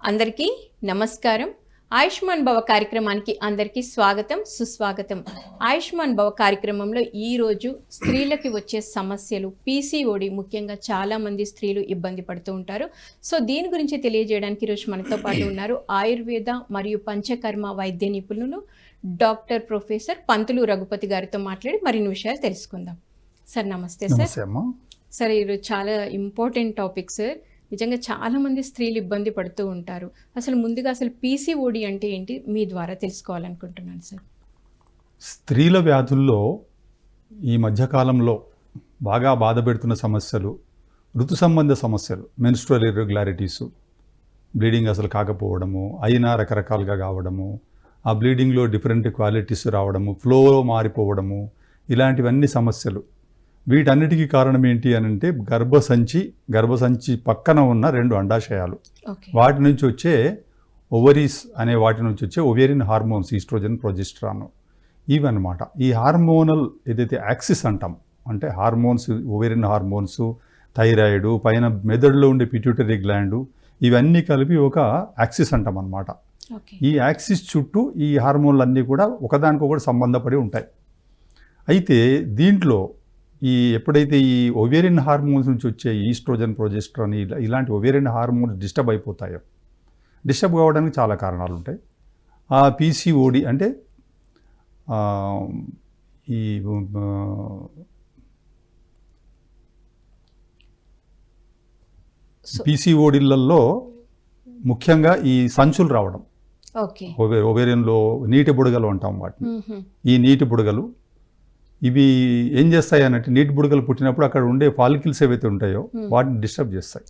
అందరికీ నమస్కారం. ఆయుష్మాన్ భవ కార్యక్రమానికి అందరికీ స్వాగతం, సుస్వాగతం. ఆయుష్మాన్ భవ కార్యక్రమంలో ఈరోజు స్త్రీలకి వచ్చే సమస్యలు, పీసీఓడి ముఖ్యంగా చాలామంది స్త్రీలు ఇబ్బంది పడుతూ ఉంటారు. సో దీని గురించి తెలియజేయడానికి ఈరోజు మనతో పాటు ఉన్నారు ఆయుర్వేద మరియు పంచకర్మ వైద్య నిపుణులు డాక్టర్ ప్రొఫెసర్ పంతులు రఘుపతి గారితో మాట్లాడి మరిన్ని విషయాలు తెలుసుకుందాం. సార్ నమస్తే. సార్ ఈరోజు చాలా ఇంపార్టెంట్ టాపిక్ సార్. నిజంగా చాలామంది స్త్రీలు ఇబ్బంది పడుతూ ఉంటారు. ముందుగా పీసీఓడి అంటే ఏంటి మీ ద్వారా తెలుసుకోవాలనుకుంటున్నాను సార్. స్త్రీల వ్యాధుల్లో ఈ మధ్యకాలంలో బాగా బాధ పెడుతున్న సమస్యలు ఋతు సంబంధ సమస్యలు, మెన్స్ట్రువల్ ఇర్రెగ్యులారిటీసు, బ్లీడింగ్ అసలు కాకపోవడము, అయినా రకరకాలుగా కావడము, ఆ బ్లీడింగ్లో డిఫరెంట్ క్వాలిటీస్ రావడము, ఫ్లో మారిపోవడము, ఇలాంటివన్నీ సమస్యలు. వీటన్నిటికీ కారణం ఏంటి అని అంటే గర్భసంచి పక్కన ఉన్న 2 అండాశయాలు, వాటి నుంచి వచ్చే ఓవరీస్ అనే వాటి నుంచి వచ్చే ఓవేరియన్ హార్మోన్స్, ఈస్ట్రోజన్, ప్రొజెస్ట్రాన్, ఇవన్నమాట. ఈ హార్మోనల్ ఏదైతే యాక్సిస్ అంటాం, అంటే హార్మోన్స్, ఓవేరియన్ హార్మోన్స్, థైరాయిడ్, పైన మెదడులో ఉండే పిట్యూటరీ గ్లాండ్, ఇవన్నీ కలిపి ఒక యాక్సిస్ అంటాం అన్నమాట. ఈ యాక్సిస్ చుట్టూ ఈ హార్మోన్లు అన్నీ కూడా ఒకదానికొకటి సంబంధపడి ఉంటాయి. అయితే దీంట్లో ఎప్పుడైతే ఈ ఓవేరియన్ హార్మోన్స్ నుంచి వచ్చే ఈస్ట్రోజన్, ప్రొజెస్ట్రాన్, ఇలాంటి ఓవేరియన్ హార్మోన్స్ డిస్టర్బ్ అయిపోతాయో, డిస్టర్బ్ కావడానికి చాలా కారణాలు ఉంటాయి. ఆ పీసీఓడి అంటే ఈ పీసీఓడిలలో ముఖ్యంగా ఈ సంచులు రావడం, ఓవేరియన్లో నీటి బుడగలు అంటాం వాటిని. ఈ నీటి బుడగలు ఇవి ఏం చేస్తాయి అన్నట్టు, నీటి బుడగలు పుట్టినప్పుడు అక్కడ ఉండే ఫాలికల్స్ ఏవైతే ఉంటాయో వాటిని డిస్టర్బ్ చేస్తాయి.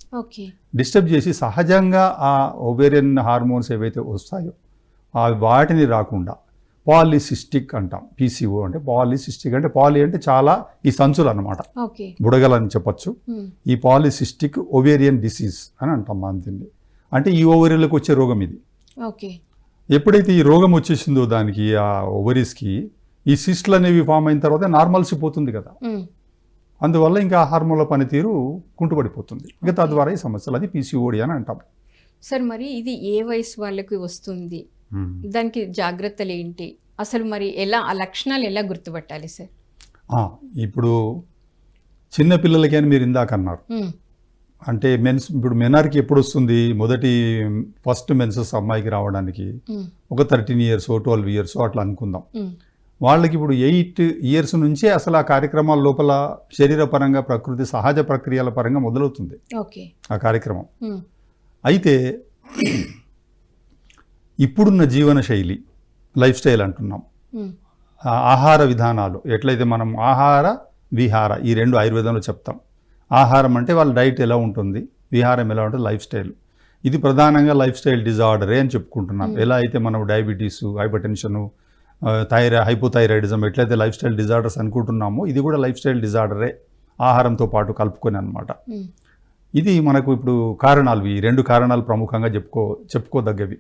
డిస్టర్బ్ చేసి సహజంగా ఆ ఓవేరియన్ హార్మోన్స్ ఏవైతే వస్తాయో వాటిని రాకుండా పాలిసిస్టిక్ అంటాం. పీసీఓ అంటే పాలిసిస్టిక్, అంటే పాలి అంటే చాలా, ఈ సంచులు అన్నమాట, బుడగలు అని చెప్పచ్చు. ఈ పాలిసిస్టిక్ ఓవేరియన్ డిసీజ్ అని అంటాం దీన్ని. అంటే ఈ ఓవరీలకు వచ్చే రోగం ఇది. ఎప్పుడైతే ఈ రోగం వచ్చేసిందో దానికి, ఆ ఓవరీస్కి, ఈ సిస్ట్లు అనేవి ఫామ్ అయిన తర్వాత నార్మల్సీ పోతుంది కదా, అందువల్ల ఇంకా హార్మోన్ల పనితీరు కుంటుపడిపోతుంది. ఇంకా తద్వారా ఈ సమస్యలు, అది పీసీఓడి అని అంటాం. సార్ మరి ఇది ఏ వయసు వాళ్ళకి వస్తుంది, దానికి జాగ్రత్తలు ఏంటి, మరి ఎలా ఆ లక్షణాలు ఎలా గుర్తుపట్టాలి సార్? ఇప్పుడు చిన్న పిల్లలకి అని మీరు ఇందాక అన్నారు, అంటే ఇప్పుడు మెనార్కి ఎప్పుడు వస్తుంది, ఫస్ట్ మెన్సెస్ అమ్మాయికి రావడానికి ఒక 13 years 12 years అట్లా అనుకుందాం. వాళ్ళకి ఇప్పుడు 8 years నుంచే అసలు ఆ కార్యక్రమాల లోపల శరీరపరంగా, ప్రకృతి సహజ ప్రక్రియల పరంగా మొదలవుతుంది ఆ కార్యక్రమం. అయితే ఇప్పుడున్న జీవన శైలి, లైఫ్ స్టైల్ అంటున్నాం, ఆహార విధానాలు, ఎట్లయితే మనం ఆహార విహార ఈ 2 ఆయుర్వేదంలో చెప్తాం. ఆహారం అంటే వాళ్ళ డైట్ ఎలా ఉంటుంది, విహారం ఎలా ఉంటుంది, లైఫ్ స్టైల్. ఇది ప్రధానంగా లైఫ్ స్టైల్ డిజార్డరే అని చెప్పుకుంటున్నాం. ఎలా అయితే మనం డయాబెటీసు, హైపర్టెన్షను, హైపోథైరాయిడిజం ఎట్లయితే లైఫ్ స్టైల్ డిజార్డర్స్ అనుకుంటున్నామో, ఇది కూడా లైఫ్ స్టైల్ డిజార్డరే, ఆహారంతో పాటు కలుపుకొని అన్నమాట. ఇది మనకు ఇప్పుడు కారణాలు, ఈ 2 కారణాలు ప్రముఖంగా చెప్పుకోదగ్గవి.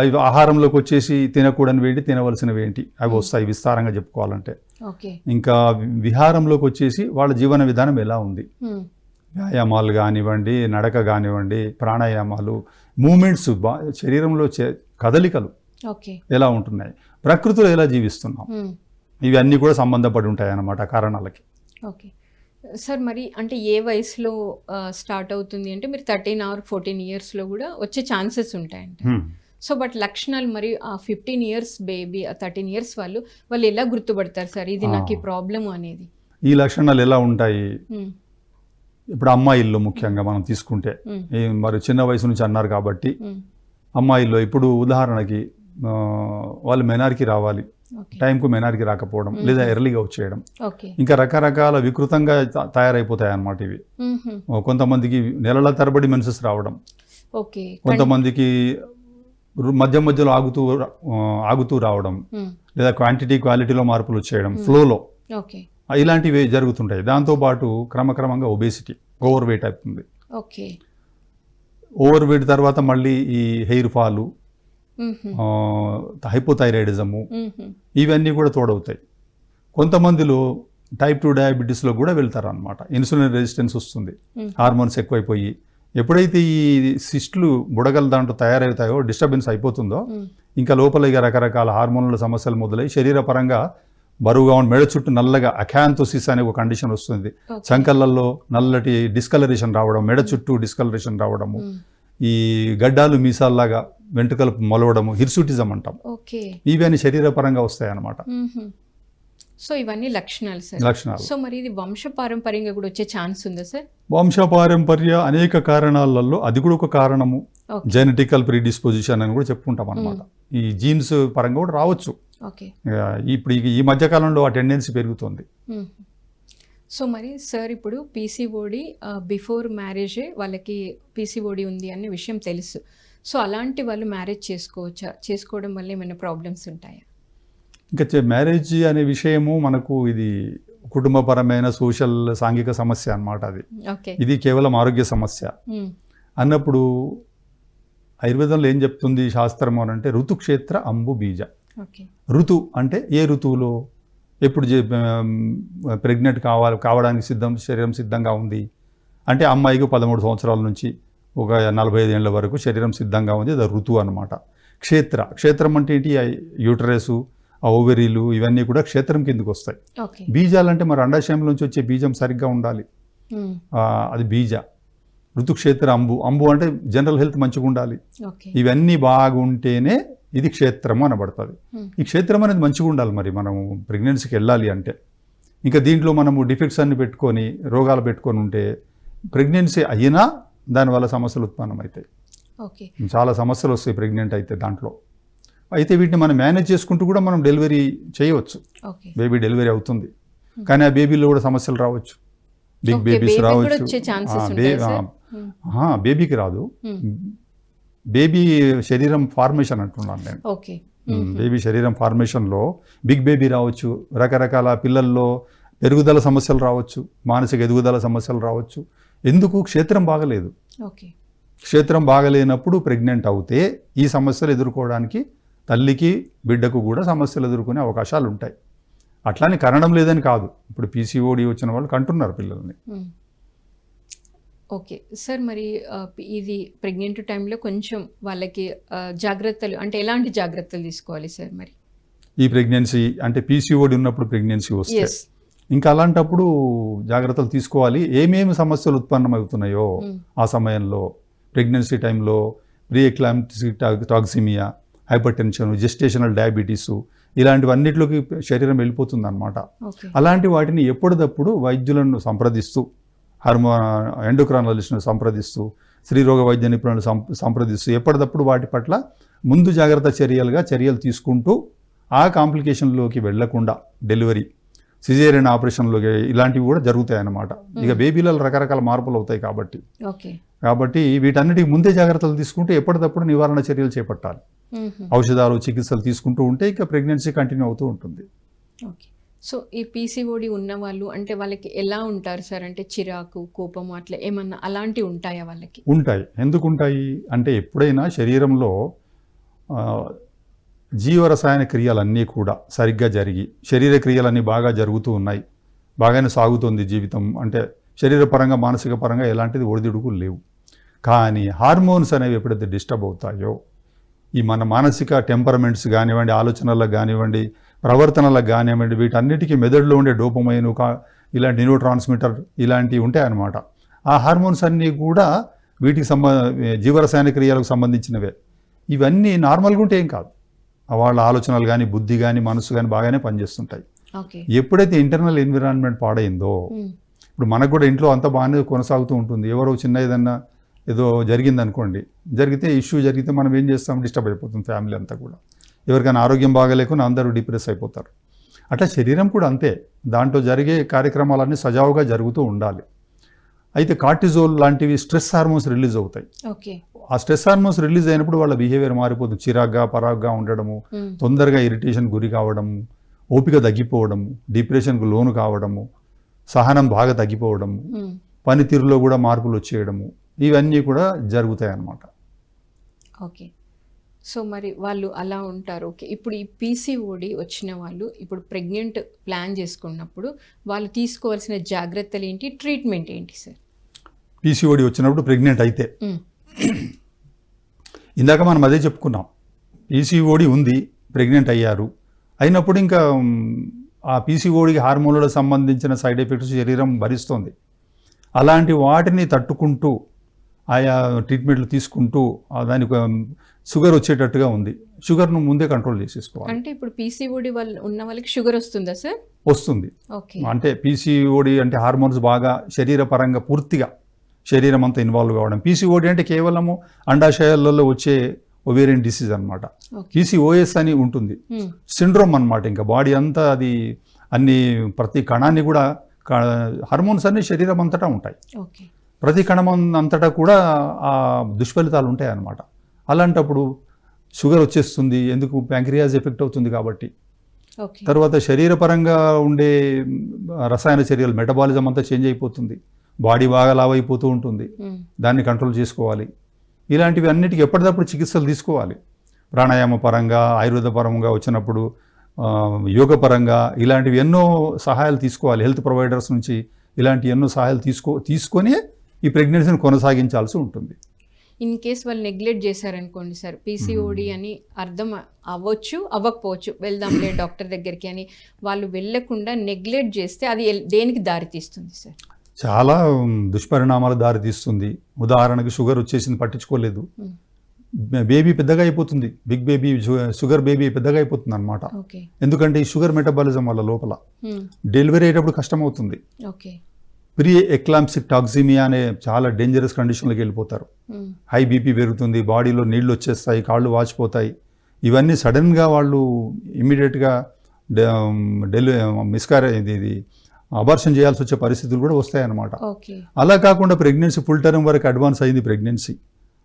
ఇక ఆహారంలోకి వచ్చేసి తినకూడని వేంటి, తినవలసినవి ఏంటి, అవి వస్తాయి విస్తారంగా చెప్పుకోవాలంటే. ఇంకా విహారంలోకి వచ్చేసి వాళ్ళ జీవన విధానం ఎలా ఉంది, వ్యాయామాలు కానివ్వండి, నడక కానివ్వండి, ప్రాణాయామాలు, మూమెంట్స్, శరీరంలో కదలికలు ఎలా ఉంటున్నాయి, ప్రకృతిలో ఎలా జీవిస్తున్నాం, ఇవన్నీ కూడా సంబంధపడి ఉంటాయి అన్నమాట కారణాలకి. సార్ మరి అంటే ఏ వయసులో స్టార్ట్ అవుతుంది అంటే, మీరు 13 or 14 years కూడా వచ్చే ఛాన్సెస్ ఉంటాయంట. సో బట్ లక్షణాలు మరి ఆ 15 years బేబీ, ఆ 13 years వాళ్ళు ఎలా గుర్తుపడతారు సార్, ఇది నాకు ఈ ప్రాబ్లం అనేది? ఈ లక్షణాలు ఎలా ఉంటాయి, ఇప్పుడు అమ్మాయిల్లో ముఖ్యంగా మనం తీసుకుంటే, మరి చిన్న వయసు నుంచి అన్నారు కాబట్టి, అమ్మాయిల్లో ఇప్పుడు ఉదాహరణకి వాళ్ళు మెనార్కి రావాలి, టైంకు మెనార్కి రాకపోవడం, లేదా ఎర్లీగా వచ్చేయడం, ఇంకా రకరకాల వికృతంగా తయారైపోతాయి అన్నమాట ఇవి. కొంతమందికి నెలల తరబడి మెన్సెస్ రావడం, కొంతమందికి మధ్యలో ఆగుతూ రావడం, లేదా క్వాంటిటీలో మార్పులు వచ్చేయడం, ఫ్లోలో, ఇలాంటివి జరుగుతుంటాయి. దాంతోపాటు క్రమక్రమంగా ఒబేసిటీ, ఓవర్ వెయిట్ అవుతుంది. ఓవర్ వెయిట్ తర్వాత మళ్ళీ ఈ హెయిర్ ఫాలు, హైపోథైరాయిడిజము, ఇవన్నీ కూడా తోడవుతాయి. కొంతమందిలో టైప్ 2 డయాబెటీస్లో కూడా వెళ్తారు అనమాట. ఇన్సులిన్ రెసిస్టెన్స్ వస్తుంది, హార్మోన్స్ ఎక్కువైపోయి ఎప్పుడైతే ఈ సిస్టులు బుడగలు దాంట్లో తయారవుతాయో డిస్టర్బెన్స్ అయిపోతుందో ఇంకా లోపల ఇక రకరకాల హార్మోన్ల సమస్యలు మొదలై శరీరపరంగా బరువుగా ఉన్న మెడ చుట్టూ నల్లగా అకాంతోసిస్ అనే ఒక కండిషన్ వస్తుంది. సంకళ్ళల్లో నల్లటి డిస్కలరేషన్ రావడం, మెడ చుట్టూ డిస్కలరేషన్ రావడము, ఈ గడ్డాలు మీసాల్లాగా వెంట్రుకలు మొలవడము, హిర్సుటిజం అంటాం. ఇవన్నీ శరీరపరంగా వస్తాయి అన్నమాట. సో ఇవన్నీ లక్షణాలు సార్. లక్షణాలు. సో మరి ఇది వంశపారంపర్యంగా కూడా వచ్చే ఛాన్స్ ఉందా సార్? వంశపారంపర్య అనేక కారణాలలో అది కూడా ఒక కారణము. జెనెటికల్ ప్రీడిస్పోజిషన్ అని కూడా చెప్పుకుంటాం అనమాట. ఈ జీన్స్ పరంగా కూడా రావచ్చు. ఇప్పుడు ఈ మధ్యకాలంలో ఆ టెండెన్సీ పెరుగుతుంది. సో మరి సార్ ఇప్పుడు పీసీఓడి బిఫోర్ మ్యారేజే వాళ్ళకి పీసీఓడి ఉంది అనే విషయం తెలుసు. సో అలాంటి వాళ్ళు మ్యారేజ్ చేసుకోవచ్చా? చేసుకోవడం వల్ల ఏమైనా ప్రాబ్లమ్స్ ఉంటాయా? ఇంకా మ్యారేజ్ అనే విషయము మనకు ఇది కుటుంబపరమైన సోషల్ సాంఘిక సమస్య అన్నమాట. అది ఇది కేవలం ఆరోగ్య సమస్య అన్నప్పుడు ఆయుర్వేదంలో ఏం చెప్తుంది శాస్త్రం అని అంటే ఋతుక్షేత్ర అంబు బీజ. ఋతు అంటే ఏ ఋతువులో ఎప్పుడు ప్రెగ్నెంట్ కావడానికి శరీరం సిద్ధంగా ఉంది అంటే అమ్మాయికి 13 సంవత్సరాల నుంచి ఒక 45 ఏళ్ళ వరకు శరీరం సిద్ధంగా ఉంది. అది ఋతువు అనమాట. క్షేత్రం అంటే ఏంటి? యూటరస్, ఆ ఓవెరీలు ఇవన్నీ కూడా క్షేత్రం కిందకు వస్తాయి. బీజాలంటే మరి అండాశయం నుంచి వచ్చే బీజం సరిగ్గా ఉండాలి, అది బీజ. ఋతుక్షేత్ర అంబు అంటే జనరల్ హెల్త్ మంచిగా ఉండాలి. ఇవన్నీ బాగుంటేనే ఇది క్షేత్రము అనబడుతుంది. ఈ క్షేత్రం అనేది మంచిగా ఉండాలి. మరి మనము ప్రెగ్నెన్సీకి వెళ్ళాలి అంటే ఇంకా దీంట్లో మనము డిఫెక్ట్స్ అన్ని పెట్టుకొని రోగాలు పెట్టుకొని ఉంటే ప్రెగ్నెన్సీ అయినా దానివల్ల సమస్యలు ఉత్పన్నమవుతాయి. చాలా సమస్యలు వస్తాయి ప్రెగ్నెంట్ అయితే దాంట్లో. అయితే వీటిని మనం మేనేజ్ చేసుకుంటూ కూడా మనం డెలివరీ చేయవచ్చు. బేబీ డెలివరీ అవుతుంది కానీ ఆ బేబీలో కూడా సమస్యలు రావచ్చు. బిగ్ బేబీస్ రావచ్చు. బేబీకి రాదు, బేబీ శరీరం ఫార్మేషన్ అంటున్నాను నేను. బేబీ శరీరం ఫార్మేషన్లో బిగ్ బేబీ రావచ్చు, రకరకాల పిల్లల్లో పెరుగుదల సమస్యలు రావచ్చు, మానసిక ఎదుగుదల సమస్యలు రావచ్చు. ఎందుకు? క్షేత్రం బాగలేదు. క్షేత్రం బాగలేనప్పుడు ప్రెగ్నెంట్ అవుతే ఈ సమస్యలు ఎదుర్కోవడానికి తల్లికి బిడ్డకు కూడా సమస్యలు ఎదుర్కొనే అవకాశాలు ఉంటాయి. అట్లానే కనడం లేదని కాదు, ఇప్పుడు పీసీఓడి వచ్చిన వాళ్ళు కంటున్నారు పిల్లల్ని. ఓకే సార్, మరి ఇది ప్రెగ్నెంట్ టైంలో కొంచెం వాళ్ళకి జాగ్రత్తలు అంటే ఎలాంటి జాగ్రత్తలు తీసుకోవాలి సార్? మరి ఈ ప్రెగ్నెన్సీ అంటే పీసీఓడి ఉన్నప్పుడు ప్రెగ్నెన్సీ వస్తే ఇంకా అలాంటప్పుడు జాగ్రత్తలు తీసుకోవాలి. ఏమేమి సమస్యలు ఉత్పన్నమవుతున్నాయో ఆ సమయంలో ప్రెగ్నెన్సీ టైంలో pre eclamptic toxaemia, hypertension, gestational diabetes ఇలాంటివన్నిటిలోకి శరీరం వెళ్ళిపోతుంది అనమాట. అలాంటి వాటిని ఎప్పటికప్పుడు వైద్యులను సంప్రదిస్తూ, ఎండోక్రైనాలజిస్ట్ను సంప్రదిస్తూ, స్త్రీరోగ వైద్య నిపుణులను సంప్రదిస్తూ ఎప్పటికప్పుడు వాటి పట్ల ముందు జాగ్రత్త చర్యలు తీసుకుంటూ ఆ కాంప్లికేషన్లోకి వెళ్లకుండా డెలివరీ, సిజేరియన్ ఆపరేషన్లోకి ఇలాంటివి కూడా జరుగుతాయి అన్నమాట. ఇక బేబీలలో రకరకాల మార్పులు అవుతాయి కాబట్టి వీటన్నిటికి ముందే జాగ్రత్తలు తీసుకుంటూ ఎప్పటికప్పుడు నివారణ చర్యలు చేపట్టాలి. ఔషధాలు, చికిత్సలు తీసుకుంటూ ఉంటే ఇక ప్రెగ్నెన్సీ కంటిన్యూ అవుతూ ఉంటుంది. సో ఈ పీసీఓడి ఉన్న వాళ్ళు అంటే వాళ్ళకి ఎలా ఉంటారు సార్? అంటే చిరాకు, కోపం అట్లా ఏమన్నా అలాంటివి ఉంటాయా వాళ్ళకి? ఉంటాయి. ఎందుకు ఉంటాయి అంటే ఎప్పుడైనా శరీరంలో జీవరసాయన క్రియలన్నీ కూడా సరిగ్గా జరిగి శరీర క్రియలన్నీ బాగా జరుగుతూ ఉన్నాయి, బాగానే సాగుతుంది జీవితం, అంటే శరీరపరంగా మానసిక పరంగా ఎలాంటిది ఒడిదుడుకులు లేవు. కానీ హార్మోన్స్ అనేవి ఎప్పుడైతే డిస్టర్బ్ అవుతాయో ఈ మన మానసిక టెంపరమెంట్స్ కానివ్వండి, ఆలోచనలకు కానివ్వండి, ప్రవర్తనలకు కానివ్వండి, వీటన్నిటికీ మెదడులో ఉండే డోపమైన్, ఇలాంటి న్యూరో ట్రాన్స్మిటర్ ఇలాంటివి ఉంటాయన్నమాట. ఆ హార్మోన్స్ అన్నీ కూడా వీటికి జీవరసాయన క్రియలకు సంబంధించినవే. ఇవన్నీ నార్మల్గా ఉంటే ఏం కాదు, వాళ్ళ ఆలోచనలు కానీ, బుద్ధి కానీ, మనసు కానీ బాగానే పనిచేస్తుంటాయి. ఎప్పుడైతే ఇంటర్నల్ ఎన్విరాన్మెంట్ పాడైందో, ఇప్పుడు మనకు కూడా ఇంట్లో అంతా బాగానే కొనసాగుతూ ఉంటుంది, ఎవరో చిన్న ఏదన్నా ఏదో జరిగిందనుకోండి, జరిగితే ఇష్యూ జరిగితే మనం ఏం చేస్తాం? డిస్టర్బ్ అయిపోతుంది ఫ్యామిలీ అంతా కూడా. ఎవరికైనా ఆరోగ్యం బాగాలేకుండా అందరూ డిప్రెస్ అయిపోతారు. అట్లా శరీరం కూడా అంతే, దాంట్లో జరిగే కార్యక్రమాలన్నీ సజావుగా జరుగుతూ ఉండాలి. అయితే కార్టిజోల్ లాంటివి స్ట్రెస్ హార్మోన్స్ రిలీజ్ అవుతాయి. ఆ స్ట్రెస్ హార్మోన్స్ రిలీజ్ అయినప్పుడు వాళ్ళ బిహేవియర్ మారిపోతుంది. చిరాగ్గా, పరాగ్గా ఉండడము, తొందరగా ఇరిటేషన్ గురి కావడము, ఓపిక తగ్గిపోవడము, డిప్రెషన్కు లోను కావడము, సహనం బాగా తగ్గిపోవడము, పనితీరులో కూడా మార్పులు వచ్చేయడము, ఇవన్నీ కూడా జరుగుతాయి అన్నమాట. ఓకే, సో మరి వాళ్ళు అలా ఉంటారు. ఓకే, ఇప్పుడు ఈ పీసీఓడి వచ్చిన వాళ్ళు ఇప్పుడు ప్రెగ్నెంట్ ప్లాన్ చేసుకున్నప్పుడు వాళ్ళు తీసుకోవాల్సిన జాగ్రత్తలు ఏంటి, ట్రీట్మెంట్ ఏంటి సార్? పీసీఓడి వచ్చినప్పుడు ప్రెగ్నెంట్ అయితే. ఇందాక మనం అదే చెప్పుకున్నాం, పీసీఓడి ఉంది, ప్రెగ్నెంట్ అయ్యారు, అయినప్పుడు ఇంకా ఆ పీసీఓడికి హార్మోన్లకు సంబంధించిన సైడ్ ఎఫెక్ట్స్ శరీరం భరిస్తుంది. అలాంటి వాటిని తట్టుకుంటూ ఆయా ట్రీట్మెంట్లు తీసుకుంటూ దానికి షుగర్ వచ్చేటట్టుగా ఉంది. షుగర్ను ముందే కంట్రోల్ చేసేసుకోవాలి. అంటే ఇప్పుడు పీసీఓడి వల్ల ఉన్న వాళ్ళకి షుగర్ వస్తుందా సార్? వస్తుంది. ఓకే. అంటే పీసీఓడి అంటే హార్మోన్స్ బాగా శరీరపరంగా పూర్తిగా శరీరం అంతా ఇన్వాల్వ్ కావడం. పీసీఓడి అంటే కేవలము అండాశయాలలో వచ్చే ఒవేరియన్ డిసీజ్ అనమాట. పీసీఓఎస్ అని ఉంటుంది, సిండ్రోమ్ అనమాట. ఇంకా బాడీ అంతా అది అన్ని ప్రతి కణాన్ని కూడా హార్మోన్స్ అన్ని శరీరం అంతటా ఉంటాయి. ప్రతి కణం అంతటా కూడా ఆ దుష్ఫలితాలు ఉంటాయి అన్నమాట. అలాంటప్పుడు షుగర్ వచ్చేస్తుంది. ఎందుకు? ప్యాంక్రియాస్ ఎఫెక్ట్ అవుతుంది కాబట్టి. తర్వాత శరీరపరంగా ఉండే రసాయన చర్యలు, మెటబాలిజం అంతా చేంజ్ అయిపోతుంది. బాడీ బాగా లావ్ అయిపోతూ ఉంటుంది. దాన్ని కంట్రోల్ చేసుకోవాలి. ఇలాంటివి అన్నిటికీ ఎప్పటికప్పుడు చికిత్సలు తీసుకోవాలి. ప్రాణాయామ పరంగా, ఆయుర్వేద పరంగా వచ్చినప్పుడు, యోగ పరంగా ఇలాంటివి ఎన్నో సహాయాలు తీసుకోవాలి. హెల్త్ ప్రొవైడర్స్ నుంచి ఇలాంటి ఎన్నో సహాయాలు తీసుకొని ఈ ప్రెగ్నెన్సీని కొనసాగించాల్సి ఉంటుంది. ఇన్ కేస్ వాళ్ళు నెగ్లెక్ట్ చేశారనుకోండి సార్, పీసీఓడి అని అర్థం అవ్వచ్చు, అవ్వకపోవచ్చు, వెళ్దాంలే డాక్టర్ దగ్గరికి అని వాళ్ళు వెళ్ళకుండా నెగ్లెక్ట్ చేస్తే అది దేనికి దారితీస్తుంది సార్? చాలా దుష్పరిణామాలు దారితీస్తుంది. ఉదాహరణకు షుగర్ వచ్చేసింది, పట్టించుకోలేదు, బేబీ పెద్దగా అయిపోతుంది. బిగ్ బేబీ, షుగర్ బేబీ పెద్దగా అయిపోతుంది అనమాట. ఎందుకంటే ఈ షుగర్ మెటబాలిజం వల్ల లోపల డెలివరీ అయ్యేటప్పుడు కష్టమవుతుంది. ప్రీ ఎక్లాంప్సిక్ టాక్సిమియా అనే చాలా డేంజరస్ కండిషన్లోకి వెళ్ళిపోతారు. హై బీపీ పెరుగుతుంది, బాడీలో నీళ్లు వచ్చేస్తాయి, కాళ్ళు వాచిపోతాయి. ఇవన్నీ సడన్గా వాళ్ళు ఇమ్మీడియట్గా ఇది అబార్షన్ చేయాల్సి వచ్చే పరిస్థితులు కూడా వస్తాయన్నమాట. అలా కాకుండా ప్రెగ్నెన్సీ ఫుల్ టర్మ్ వరకు అడ్వాన్స్ అయింది ప్రెగ్నెన్సీ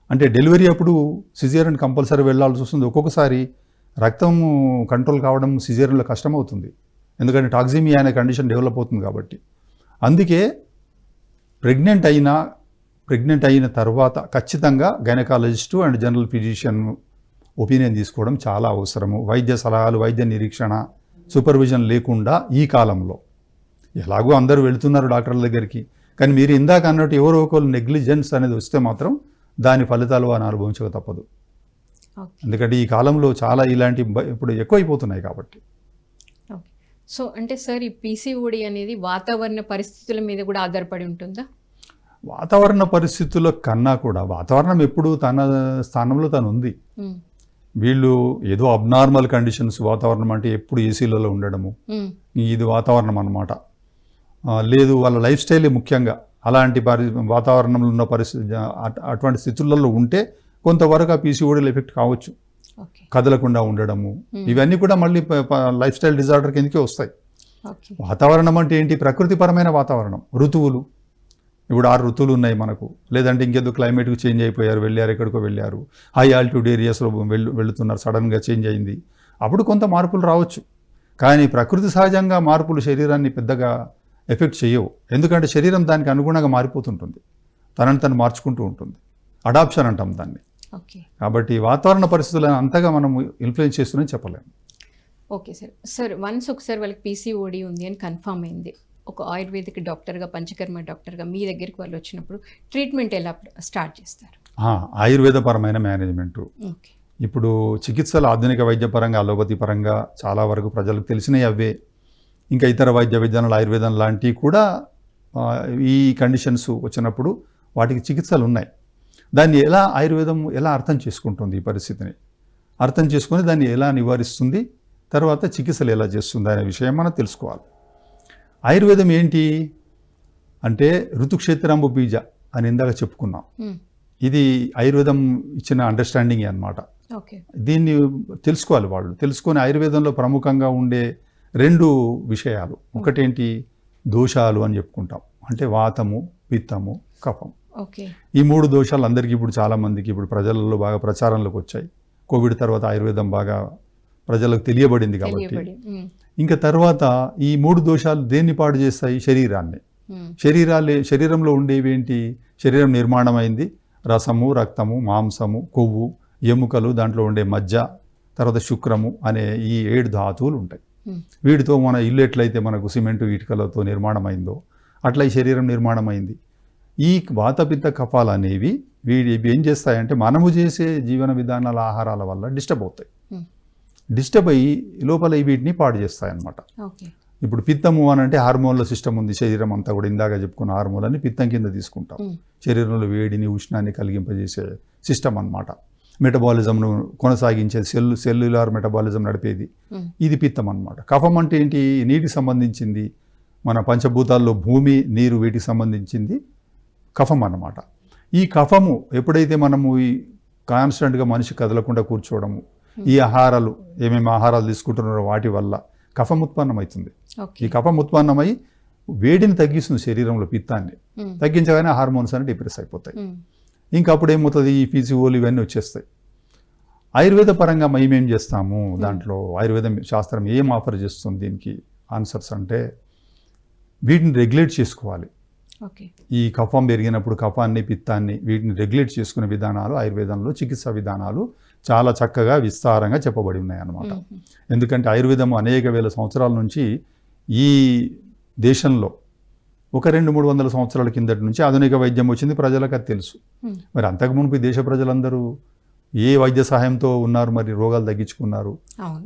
అంటే డెలివరీ అప్పుడు సిజేరియన్ కంపల్సరీ వెళ్ళాల్సి వస్తుంది. ఒక్కొక్కసారి రక్తం కంట్రోల్ కావడం సిజేరియన్లో కష్టమవుతుంది, ఎందుకంటే టాక్సిమియా అనే కండిషన్ డెవలప్ అవుతుంది కాబట్టి. అందుకే ప్రెగ్నెంట్ అయిన తర్వాత ఖచ్చితంగా gynaecologist and general physician opinion తీసుకోవడం చాలా అవసరము. వైద్య సలహాలు, వైద్య నిరీక్షణ, సూపర్విజన్ లేకుండా ఈ కాలంలో ఎలాగో అందరూ వెళుతున్నారు డాక్టర్ల దగ్గరికి, కానీ మీరు ఇందాక అన్నట్టు ఎవరో ఒకరు నెగ్లిజెన్స్ అనేది వస్తే మాత్రం దాని ఫలితాలు వారిని అనుభవించక తప్పదు. ఎందుకంటే ఈ కాలంలో చాలా ఇలాంటి ఇప్పుడు ఎక్కువైపోతున్నాయి కాబట్టి. సో అంటే సార్, ఈ పీసీఓడి అనేది వాతావరణ పరిస్థితుల మీద కూడా ఆధారపడి ఉంటుందా? వాతావరణ పరిస్థితుల కన్నా కూడా వాతావరణం ఎప్పుడు తన స్థానంలో తను ఉంది. వీళ్ళు ఏదో అబ్నార్మల్ కండిషన్స్, వాతావరణం అంటే ఎప్పుడు ఏసీలలో ఉండడము, ఇది వాతావరణం అన్నమాట. లేదు, వాళ్ళ లైఫ్ స్టైలే ముఖ్యంగా అలాంటి వాతావరణంలో ఉన్న పరిస్థితి, అటువంటి స్థితులలో ఉంటే కొంతవరకు ఆ పీసీఓడీలో ఎఫెక్ట్ కావచ్చు. కదలకుండా ఉండడము, ఇవన్నీ కూడా మళ్ళీ లైఫ్ స్టైల్ డిజార్డర్ కిందకే వస్తాయి. వాతావరణం అంటే ఏంటి? ప్రకృతిపరమైన వాతావరణం, ఋతువులు. ఇప్పుడు 6 ఋతువులు ఉన్నాయి మనకు. లేదంటే ఇంకేదో క్లైమేట్కి చేంజ్ అయిపోయారు, వెళ్ళారు, ఎక్కడికో వెళ్ళారు, హై ఆల్టిట్యూడ్ ఏరియాస్లో వెళుతున్నారు, సడన్గా చేంజ్ అయింది, అప్పుడు కొంత మార్పులు రావచ్చు. కానీ ప్రకృతి సహజంగా మార్పులు శరీరాన్ని పెద్దగా ఎఫెక్ట్ చేయవు, ఎందుకంటే శరీరం దానికి అనుగుణంగా మారిపోతుంటుంది, తనని తను మార్చుకుంటూ ఉంటుంది. అడాప్షన్ అంటాం దాన్ని. కాబట్టి వాతావరణ పరిస్థితులను అంతగా మనం ఇన్ఫ్లుయెన్స్ చేస్తుందని చెప్పలేము. Okay sir. సార్, ఒకసారి వాళ్ళకి పీసీఓడి ఉంది అని కన్ఫర్మ్ అయింది, ఒక ఆయుర్వేదిక్ డాక్టర్గా, పంచకర్మ డాక్టర్గా మీ దగ్గరికి వాళ్ళు వచ్చినప్పుడు ట్రీట్మెంట్ ఎలా స్టార్ట్ చేస్తారు? ఆయుర్వేదపరమైన మేనేజ్మెంటు. ఇప్పుడు చికిత్సలు ఆధునిక వైద్యపరంగా, అలోపతి పరంగా చాలా వరకు ప్రజలకు తెలిసినవి అవే. ఇంకా ఇతర వైద్య విధానాలు, ఆయుర్వేదం లాంటివి కూడా ఈ కండిషన్స్ వచ్చినప్పుడు వాటికి చికిత్సలు ఉన్నాయి. దాన్ని ఆయుర్వేదం ఎలా అర్థం చేసుకుంటుంది, ఈ పరిస్థితిని అర్థం చేసుకొని దాన్ని ఎలా నివారిస్తుంది, తర్వాత చికిత్సలు ఎలా చేస్తుంది అనే విషయం మనం తెలుసుకోవాలి. ఆయుర్వేదం ఏంటి అంటే ఋతుక్షేత్రంబు బీజ అని ఇందాక చెప్పుకున్నాం. ఇది ఆయుర్వేదం ఇచ్చిన అండర్స్టాండింగ్ అన్నమాట. దీన్ని తెలుసుకోవాలి వాళ్ళు. తెలుసుకొని ఆయుర్వేదంలో ప్రముఖంగా ఉండే 2 విషయాలు, ఒకటేంటి? దోషాలు అని చెప్పుకుంటాం, అంటే వాతము, పిత్తము, కఫం. ఈ 3 దోషాలు అందరికీ ఇప్పుడు చాలామందికి ఇప్పుడు ప్రజలలో బాగా ప్రచారంలోకి వచ్చాయి. కోవిడ్ తర్వాత ఆయుర్వేదం బాగా ప్రజలకు తెలియబడింది కాబట్టి. ఇంకా తర్వాత ఈ 3 దోషాలు దేన్ని పాడు చేస్తాయి? శరీరాన్ని. శరీరంలో ఉండేవి ఏంటి? శరీరం నిర్మాణమైంది రసము, రక్తము, మాంసము, కొవ్వు, ఎముకలు, దాంట్లో ఉండే మజ్జ, తర్వాత శుక్రము అనే ఈ 7 ధాతువులు ఉంటాయి. వీటితో మన ఇల్లు ఎట్లయితే మనకు సిమెంటు, ఇటుకలతో నిర్మాణమైందో అట్లా ఈ శరీరం నిర్మాణమైంది. ఈ వాతపిత్త కఫాలు అనేవి ఇవి ఏం చేస్తాయంటే మనము చేసే జీవన విధానాల ఆహారాల వల్ల డిస్టర్బ్ అవుతాయి. డిస్టర్బ్ అయ్యి లోపల వీటిని పాడు చేస్తాయి అన్నమాట. ఓకే. ఇప్పుడు పిత్తము అని అంటే హార్మోన్ల సిస్టమ్ ఉంది, శరీరం అంతా కూడా ఇందాక చెప్పుకున్న హార్మోన్లని పిత్తం కింద తీసుకుంటాం. శరీరంలో వేడిని ఉష్ణాన్ని కలిగింపజేసే సిస్టమ్ అన్నమాట. మెటబాలిజంను కొనసాగించే సెల్యులార్ మెటబాలిజం నడిపేది ఇది పిత్తం అన్నమాట. కఫం అంటే ఏంటి? నీటికి సంబంధించింది, మన పంచభూతాల్లో భూమి, నీరు, వీటికి సంబంధించింది కఫం అన్నమాట. ఈ కఫము ఎప్పుడైతే మనము ఈ కాన్స్టెంట్గా మనిషి కదలకుండా కూర్చోవడము, ఈ ఆహారాలు ఏమేమి ఆహారాలు తీసుకుంటున్నారో వాటి వల్ల కఫం ఉత్పన్నమవుతుంది. ఈ కఫం ఉత్పన్నమై వేడిని తగ్గిస్తుంది శరీరంలో, పిత్తాన్ని తగ్గించగానే హార్మోన్స్ అని డిప్రెస్ అయిపోతాయి. ఇంకా అప్పుడు ఏమవుతుంది? ఈ పీసీఓలు ఇవన్నీ వచ్చేస్తాయి. ఆయుర్వేద పరంగా మేమేం చేస్తాము, దాంట్లో ఆయుర్వేదం శాస్త్రం ఏం ఆఫర్ చేస్తుంది దీనికి ఆన్సర్స్ అంటే, వీటిని రెగ్యులేట్ చేసుకోవాలి. ఈ కఫం పెరిగినప్పుడు కఫాన్ని, పిత్తాన్ని, వీటిని రెగ్యులేట్ చేసుకునే విధానాలు ఆయుర్వేదంలో, చికిత్సా విధానాలు చాలా చక్కగా విస్తారంగా చెప్పబడి ఉన్నాయి అన్నమాట. ఎందుకంటే ఆయుర్వేదం అనేక వేల సంవత్సరాల నుంచి ఈ దేశంలో 200-300 సంవత్సరాల కిందటి నుంచి ఆధునిక వైద్యం వచ్చింది, ప్రజలకు అది తెలుసు. మరి అంతకుముందు ఈ దేశ ప్రజలందరూ ఏ వైద్య సహాయంతో ఉన్నారు, మరి రోగాలు తగ్గించుకున్నారు?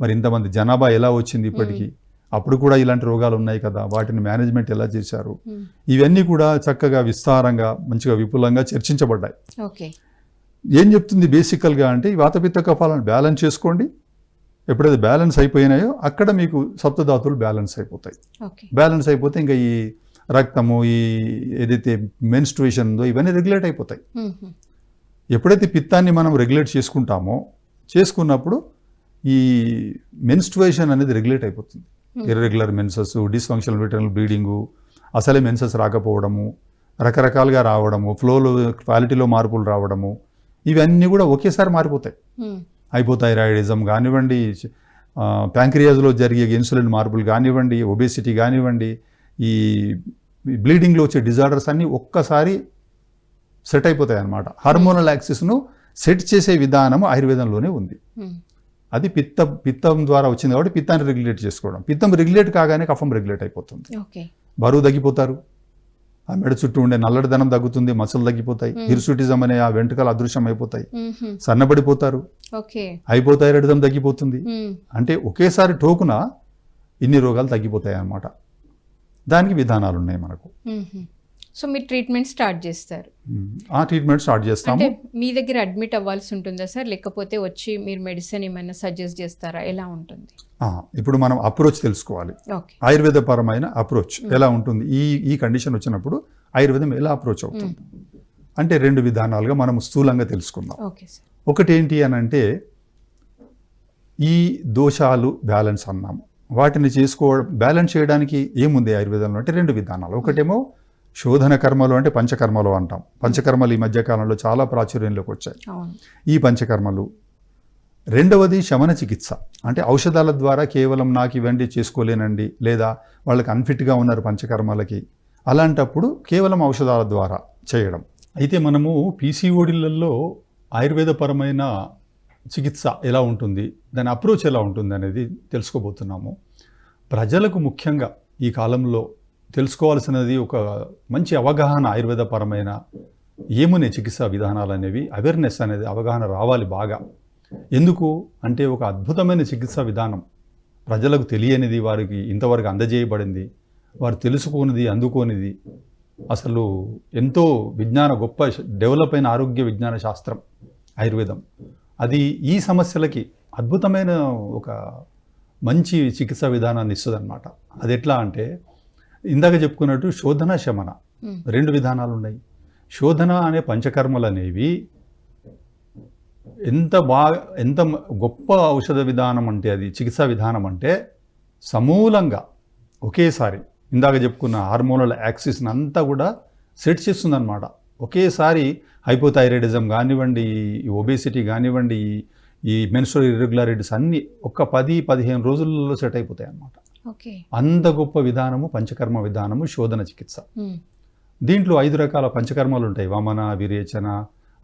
మరి ఇంతమంది జనాభా ఎలా వచ్చింది ఇప్పటికీ? అప్పుడు కూడా ఇలాంటి రోగాలు ఉన్నాయి కదా, వాటిని మేనేజ్మెంట్ ఎలా చేశారు? ఇవన్నీ కూడా చక్కగా విస్తారంగా మంచిగా విపులంగా చర్చించబడ్డాయి. ఏం చెప్తుంది బేసికల్గా అంటే, ఈ వాతపిత్త కఫాలను బ్యాలెన్స్ చేసుకోండి. ఎప్పుడైతే బ్యాలెన్స్ అయిపోయినాయో అక్కడ మీకు సప్తధాతువులు బ్యాలెన్స్ అయిపోతాయి. బ్యాలెన్స్ అయిపోతే ఇంకా ఈ రక్తము, ఈ ఏదైతే మెన్స్ట్రుయేషన్ ఉందో ఇవన్నీ రెగ్యులేట్ అయిపోతాయి. ఎప్పుడైతే పిత్తాన్ని మనం రెగ్యులేట్ చేసుకున్నప్పుడు ఈ మెన్స్ట్రుయేషన్ అనేది రెగ్యులేట్ అయిపోతుంది. ఇర్రెగ్యులర్ మెన్సెస్, డిస్ఫంక్షనల్ వెటర్నల్ బ్లీడింగు, అసలే మెన్సెస్ రాకపోవడము, రకరకాలుగా రావడము, ఫ్లోలో క్వాలిటీలో మార్పులు రావడము, ఇవన్నీ కూడా ఒకేసారి మారిపోతాయి. హైపోథైరాయిడిజం కానివ్వండి, ప్యాంక్రియాజ్లో జరిగే ఇన్సులిన్ మార్పులు కానివ్వండి, ఒబేసిటీ కానివ్వండి, ఈ బ్లీడింగ్లో వచ్చే డిజార్డర్స్ అన్నీ ఒక్కసారి సెట్ అయిపోతాయి అన్నమాట. హార్మోనల్ యాక్సిస్ను సెట్ చేసే విధానము ఆయుర్వేదంలోనే ఉంది. అది పిత్తం ద్వారా వచ్చింది కాబట్టి పిత్తాన్ని రెగ్యులేట్ చేసుకోవడం. పిత్తం రెగ్యులేట్ కాగానే కఫం రెగ్యులేట్ అయిపోతుంది. బరువు తగ్గిపోతారు, ఆ మెడ చుట్టూ ఉండే నల్లడిదనం తగ్గుతుంది, మసలు తగ్గిపోతాయి, హిర్సుటిజం అనే ఆ వెంట్రుకలు అదృశ్యం అయిపోతాయి, సన్నబడిపోతారు, హైపోథైరాయిడిజం తగ్గిపోతుంది. అంటే ఒకేసారి టోకున ఇన్ని రోగాలు తగ్గిపోతాయి అన్నమాట. దానికి విధానాలు ఉన్నాయి మనకు. సో మీరు ట్రీట్మెంట్ స్టార్ట్ చేస్తారు? ఆ ట్రీట్మెంట్ స్టార్ట్ చేస్తాము. మీ దగ్గర అడ్మిట్ అవ్వాల్సి ఉంటుందా సార్, లేకపోతే వచ్చి మీరు మెడిసిన్ ఏమైనా సజెస్ట్ చేస్తారా, ఎలా ఉంటుంది? ఇప్పుడు మనం అప్రోచ్ తెలుసుకోవాలి. ఆయుర్వేద పరమైన అప్రోచ్ ఎలా ఉంటుంది, ఈ కండిషన్ వచ్చినప్పుడు ఆయుర్వేదం ఎలా అప్రోచ్ అవుతుంది అంటే 2 విధానాలుగా మనం స్థూలంగా తెలుసుకుందాం. ఒకటి ఏంటి అని అంటే, ఈ దోషాలు బ్యాలెన్స్ అన్నాము, వాటిని బ్యాలెన్స్ చేయడానికి ఏముంది ఆయుర్వేదంలో అంటే 2 విధానాలు. ఒకటేమో శోధన కర్మలు, అంటే పంచకర్మలు అంటాం. పంచకర్మలు ఈ మధ్యకాలంలో చాలా ప్రాచుర్యంలోకి వచ్చాయి, ఈ పంచకర్మలు. రెండవది శమన చికిత్స, అంటే ఔషధాల ద్వారా కేవలం నాకు ఇవన్నీ చేసుకోలేనండి, లేదా వాళ్ళకి అన్ఫిట్గా ఉన్నారు పంచకర్మలకి, అలాంటప్పుడు కేవలం ఔషధాల ద్వారా చేయడం. అయితే మనము పీసీఓడీలలో ఆయుర్వేదపరమైన చికిత్స ఎలా ఉంటుంది, దాని అప్రోచ్ ఎలా ఉంటుంది అనేది తెలుసుకోబోతున్నాము. ప్రజలకు ముఖ్యంగా ఈ కాలంలో తెలుసుకోవాల్సినది ఒక మంచి అవగాహన, ఆయుర్వేదపరమైన ఏమునే చికిత్సా విధానాలు అనేవి, అవేర్నెస్ అనేది, అవగాహన రావాలి బాగా. ఎందుకు అంటే, ఒక అద్భుతమైన చికిత్సా విధానం ప్రజలకు తెలియనిది, వారికి ఇంతవరకు అందజేయబడింది, వారు తెలుసుకోనిది, అందుకోనిది, అసలు ఎంతో గొప్ప డెవలప్ అయిన ఆరోగ్య విజ్ఞాన శాస్త్రం ఆయుర్వేదం. అది ఈ సమస్యలకి అద్భుతమైన ఒక మంచి చికిత్సా విధానాన్ని ఇస్తుంది అన్నమాట. అది ఎట్లా అంటే, ఇందాక చెప్పుకున్నట్టు శోధన, శమన 2 విధానాలు ఉన్నాయి. శోధన అనే పంచకర్మలు అనేవి ఎంత గొప్ప ఔషధ విధానం అంటే, అది చికిత్సా విధానం అంటే, సమూలంగా ఒకేసారి ఇందాక చెప్పుకున్న హార్మోనల్ యాక్సిస్ని అంతా కూడా సెట్ చేస్తుందన్నమాట. ఒకేసారి హైపోథైరాయిడిజం కానివ్వండి, ఈ ఒబేసిటీ కానివ్వండి, ఈ మెన్స్ట్రువల్ ఇర్రెగ్యులారిటీస్ అన్నీ ఒక 10-15 రోజులలో సెట్ అయిపోతాయి అన్నమాట. అంత గొప్ప విధానము పంచకర్మ విధానము, శోధన చికిత్స. దీంట్లో 5 రకాల పంచకర్మలు ఉంటాయి. వమన, విరేచన,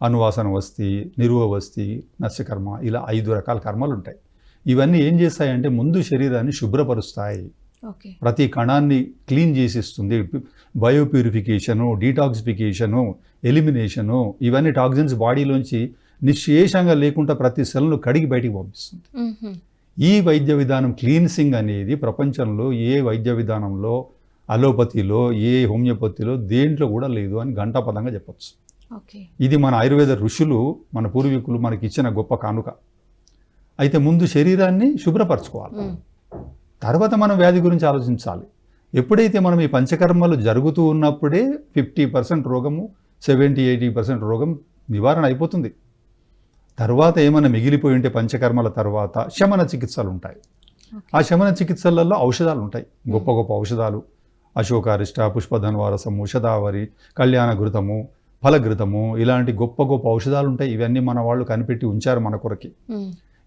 అనువాసన వస్తి, నిరువ వస్తి, నస్యకర్మ, ఇలా 5 రకాల కర్మలు ఉంటాయి. ఇవన్నీ ఏం చేస్తాయంటే, ముందు శరీరాన్ని శుభ్రపరుస్తాయి. ఓకే. ప్రతి కణాన్ని క్లీన్ చేసిస్తుంది. బయోప్యూరిఫికేషను, డీటాక్సిఫికేషను, ఎలిమినేషను, ఇవన్నీ టాక్సిన్స్ బాడీలోంచి నిశ్శేషంగా లేకుండా ప్రతి సెల్ను కడిగి బయటికి పంపిస్తుంది. ఈ వైద్య విధానం క్లీన్సింగ్ అనేది ప్రపంచంలో ఏ వైద్య విధానంలో, అలోపతిలో, ఏ హోమియోపతిలో దేంట్లో కూడా లేదు అని ఘంటాపదంగా చెప్పచ్చు. ఓకే. ఇది మన ఆయుర్వేద ఋషులు, మన పూర్వీకులు మనకి ఇచ్చిన గొప్ప కానుక. అయితే ముందు శరీరాన్ని శుభ్రపరచుకోవాలి, తర్వాత మనం వ్యాధి గురించి ఆలోచించాలి. ఎప్పుడైతే మనం ఈ పంచకర్మలు జరుగుతూ ఉన్నప్పుడే 50% రోగము, 70-80% రోగం నివారణ అయిపోతుంది. తర్వాత ఏమైనా మిగిలిపోయి ఉంటే పంచకర్మల తర్వాత శమన చికిత్సలు ఉంటాయి. ఆ శమన చికిత్సలలో ఔషధాలు ఉంటాయి, గొప్ప గొప్ప ఔషధాలు. అశోకారిష్ట, పుష్పధన్వారసము, శతావరి, కళ్యాణ ఘృతము, ఫలఘృతము, ఇలాంటి గొప్ప గొప్ప ఔషధాలు ఉంటాయి. ఇవన్నీ మన వాళ్ళు కనిపెట్టి ఉంచారు మన కొరకి.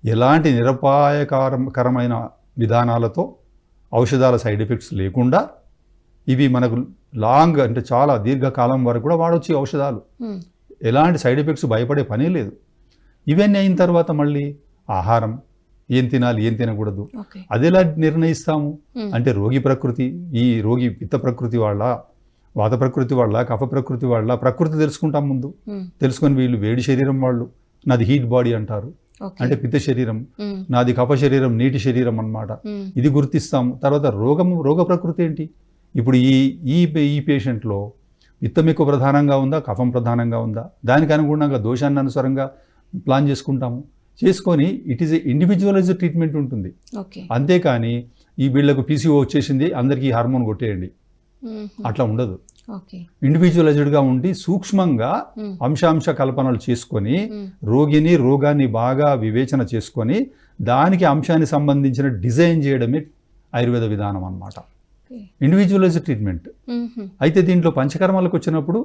ఎలాంటి నిరపాయకరమైన విధానాలతో, ఔషధాల సైడ్ ఎఫెక్ట్స్ లేకుండా ఇవి మనకు లాంగ్ అంటే చాలా దీర్ఘకాలం వరకు కూడా వాడొచ్చు ఔషధాలు. ఎలాంటి సైడ్ ఎఫెక్ట్స్ భయపడే పనే లేదు. ఇవన్నీ అయిన తర్వాత మళ్ళీ ఆహారం ఏం తినాలి, ఏం తినకూడదు, అది ఎలా నిర్ణయిస్తాము అంటే రోగి ప్రకృతి, ఈ రోగి పిత్త ప్రకృతి వాళ్ళ, వాత ప్రకృతి వాళ్ళ, కఫ ప్రకృతి వాళ్ళ ప్రకృతి తెలుసుకుంటాం ముందు. తెలుసుకొని వీళ్ళు వేడి శరీరం వాళ్ళు, నాది హీట్ బాడీ అంటారు, అంటే పిత్త శరీరం, నాది కఫ శరీరం, నీటి శరీరం అన్నమాట. ఇది గుర్తిస్తాము. తర్వాత రోగ ప్రకృతి ఏంటి, ఇప్పుడు ఈ పేషెంట్లో పిత్తం ఎక్కువ ప్రధానంగా ఉందా, కఫం ప్రధానంగా ఉందా, దానికి అనుగుణంగా దోషాన్ని అనుసారంగా ప్లాన్ చేసుకొని it is a individualised treatment ఉంటుంది. అంతేకాని ఈ వీళ్ళకు పీసీఓ వచ్చేసింది అందరికీ హార్మోన్ కొట్టేయండి, అట్లా ఉండదు. ఇండివిజువలైజ్డ్గా ఉండి సూక్ష్మంగా అంశాంశ కల్పనలు చేసుకొని రోగాన్ని బాగా వివేచన చేసుకొని దానికి అంశానికి సంబంధించిన డిజైన్ చేయడమే ఆయుర్వేద విధానం అన్నమాట, ఇండివిజువలైజ్డ్ ట్రీట్మెంట్. అయితే దీంట్లో పంచకర్మలకు వచ్చినప్పుడు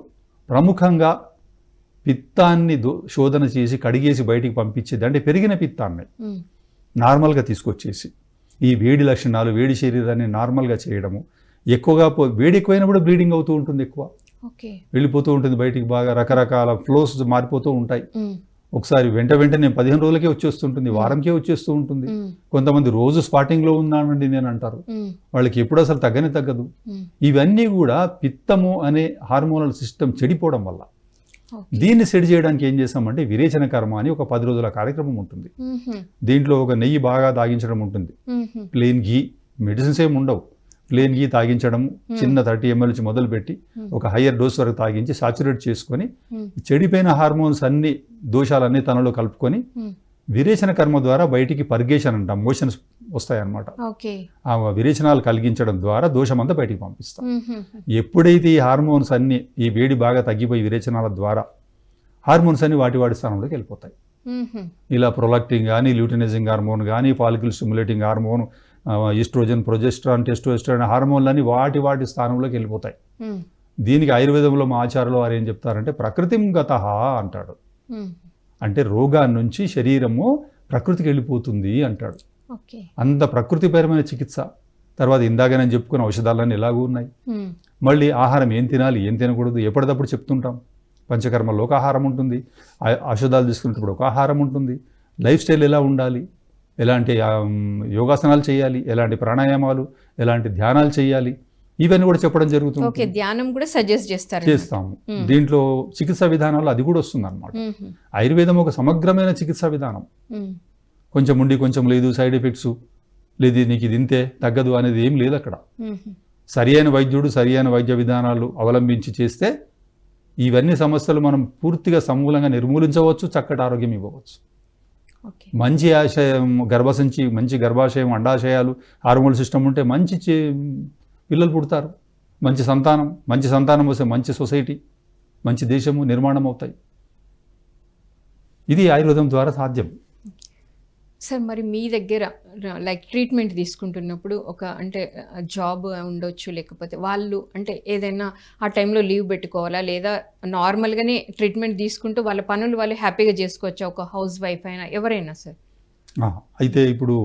ప్రముఖంగా పిత్తాన్ని శోధన చేసి కడిగేసి బయటికి పంపించేది, అంటే పెరిగిన పిత్తాన్ని నార్మల్గా తీసుకొచ్చేసి ఈ వేడి లక్షణాలు, వేడి శరీరాన్ని నార్మల్గా చేయడము. ఎక్కువగా వేడి ఎక్కువైనప్పుడు బ్లీడింగ్ అవుతూ ఉంటుంది, ఎక్కువ వెళ్ళిపోతూ ఉంటుంది బయటికి, బాగా రకరకాల ఫ్లోస్ మారిపోతూ ఉంటాయి. ఒకసారి వెంటనే 15 రోజులకే వచ్చేస్తుంటుంది, వారంకే వచ్చేస్తూ ఉంటుంది. కొంతమంది రోజు స్పాటింగ్లో ఉన్నానండి నేను అంటారు, వాళ్ళకి ఎప్పుడు అసలు తగ్గదు. ఇవన్నీ కూడా పిత్తము అనే హార్మోనల్ సిస్టమ్ చెడిపోవడం వల్ల. దీన్ని సెట్ చేయడానికి ఏం చేస్తామంటే విరేచన కర్మ అని ఒక 10 రోజుల కార్యక్రమం ఉంటుంది. దీంట్లో ఒక నెయ్యి బాగా తాగించడం ఉంటుంది, ప్లెయిన్ ఘీ, మెడిసిన్స్ ఏమి ఉండవు, ప్లెయిన్ ఘీ తాగించడం, చిన్న 30 ml నుంచి మొదలుపెట్టి ఒక హయ్యర్ డోస్ వరకు తాగించి సాచురేట్ చేసుకొని చెడిపోయిన హార్మోన్స్ అన్ని దోషాలన్నీ తనలో కలుపుకొని విరేచన కర్మ ద్వారా బయటికి పర్గేషన్ అంటాం, మోషన్స్ వస్తాయన్నమాట. ఆ విరేచనాలు కలిగించడం ద్వారా దోషమంతా బయటికి పంపిస్తాం. ఎప్పుడైతే ఈ హార్మోన్స్ అన్ని, ఈ వేడి బాగా తగ్గిపోయి విరేచనాల ద్వారా హార్మోన్స్ అన్ని వాటి స్థానంలోకి వెళ్ళిపోతాయి. ఇలా ప్రొలాక్టిన్ కానీ, ల్యూటినైజింగ్ హార్మోన్ కానీ, follicle stimulating hormone, oestrogen, progesterone, testosterone హార్మోన్లన్నీ వాటి స్థానంలోకి వెళ్ళిపోతాయి. దీనికి ఆయుర్వేదంలో మా ఆచార్యులు వారు ఏం చెప్తారంటే ప్రకృతిం గతః అంటాడు, అంటే రోగాన్ని నుంచి శరీరము ప్రకృతికి వెళ్ళిపోతుంది అంటాడు. అంత ప్రకృతిపరమైన చికిత్స. తర్వాత ఇందాక నేను చెప్పుకున్న ఔషధాలన్నీ ఎలాగూ ఉన్నాయి. మళ్ళీ ఆహారం ఏం తినాలి, ఏం తినకూడదు ఎప్పటికప్పుడు చెప్తుంటాం. పంచకర్మల్లో ఒక ఆహారం ఉంటుంది, ఔషధాలు తీసుకునేటప్పుడు ఒక ఆహారం ఉంటుంది. లైఫ్ స్టైల్ ఎలా ఉండాలి, ఎలాంటి యోగాసనాలు చేయాలి, ఎలాంటి ప్రాణాయామాలు, ఎలాంటి ధ్యానాలు చేయాలి, ఇవన్నీ కూడా చెప్పడం జరుగుతుంది. ధ్యానం కూడా సజెస్ట్ చేస్తాము. దీంట్లో చికిత్సా విధానాలు అది కూడా వస్తుంది అన్నమాట. ఆయుర్వేదం ఒక సమగ్రమైన చికిత్సా విధానం. కొంచెం ఉండి కొంచెం లేదు, సైడ్ ఎఫెక్ట్స్ లేదు, నీకు ఇది ఇంతే తగ్గదు అనేది ఏం లేదు అక్కడ. సరి అయిన వైద్యుడు సరి అయిన వైద్య విధానాలు అవలంబించి చేస్తే ఇవన్నీ సమస్యలు మనం పూర్తిగా సమూలంగా నిర్మూలించవచ్చు, చక్కటి ఆరోగ్యం ఇవ్వవచ్చు. మంచి ఆశయం, గర్భసంచి, మంచి గర్భాశయం, అండాశయాలు, హార్మోన్ సిస్టమ్ ఉంటే మంచి పిల్లలు పుడతారు, మంచి సంతానం వస్తే మంచి సొసైటీ, మంచి దేశము నిర్మాణం అవుతాయి. ఇది ఆయుర్వేదం ద్వారా సాధ్యం. సార్, మరి మీ దగ్గర లైక్ ట్రీట్మెంట్ తీసుకుంటున్నప్పుడు అంటే జాబ్ ఉండొచ్చు, లేకపోతే వాళ్ళు అంటే ఏదైనా ఆ టైంలో లీవ్ పెట్టుకోవాలా, లేదా నార్మల్గానే ట్రీట్మెంట్ తీసుకుంటూ వాళ్ళ పనులు వాళ్ళు హ్యాపీగా చేసుకోవచ్చా, ఒక హౌస్ వైఫ్ అయినా ఎవరైనా సార్? అయితే ఇప్పుడు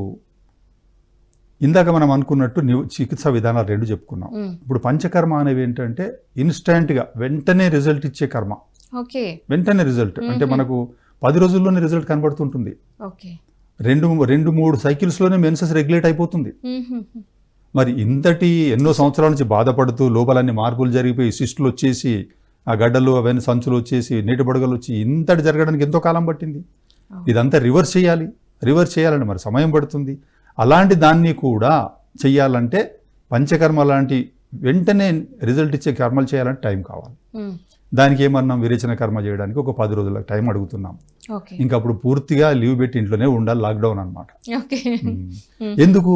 ఇందాక మనం అనుకున్నట్టు చికిత్సా విధానాలు 2 చెప్పుకున్నాం. ఇప్పుడు పంచకర్మ అనేవి ఏంటంటే ఇన్స్టాంట్గా వెంటనే రిజల్ట్ ఇచ్చే కర్మ. వెంటనే రిజల్ట్ అంటే మనకు 10 రోజుల్లోనే రిజల్ట్ కనబడుతుంటుంది. 2-3 సైకిల్స్లోనే మెన్సెస్ రెగ్యులేట్ అయిపోతుంది. మరి ఇంతటి ఎన్నో సంవత్సరాల నుంచి బాధపడుతూ లోపలన్నీ మార్పులు జరిగిపోయి సిస్టులు వచ్చేసి ఆ గడ్డలు అవన్నీ సంచులు వచ్చేసి నీటి బుడగలు వచ్చి ఇంతటి జరగడానికి ఎంతో కాలం పట్టింది. ఇదంతా రివర్స్ చేయాలంటే మరి సమయం పడుతుంది. అలాంటి దాన్ని కూడా చెయ్యాలంటే పంచకర్మ లాంటి వెంటనే రిజల్ట్ ఇచ్చే కర్మలు చేయాలంటే టైం కావాలి. దానికి ఏమన్నాం, విరేచన కర్మ చేయడానికి ఒక 10 రోజుల టైం అడుగుతున్నాం. ఇంకా అప్పుడు పూర్తిగా లీవ్ పెట్టి ఇంట్లోనే ఉండాలి, లాక్డౌన్ అనమాట. ఎందుకు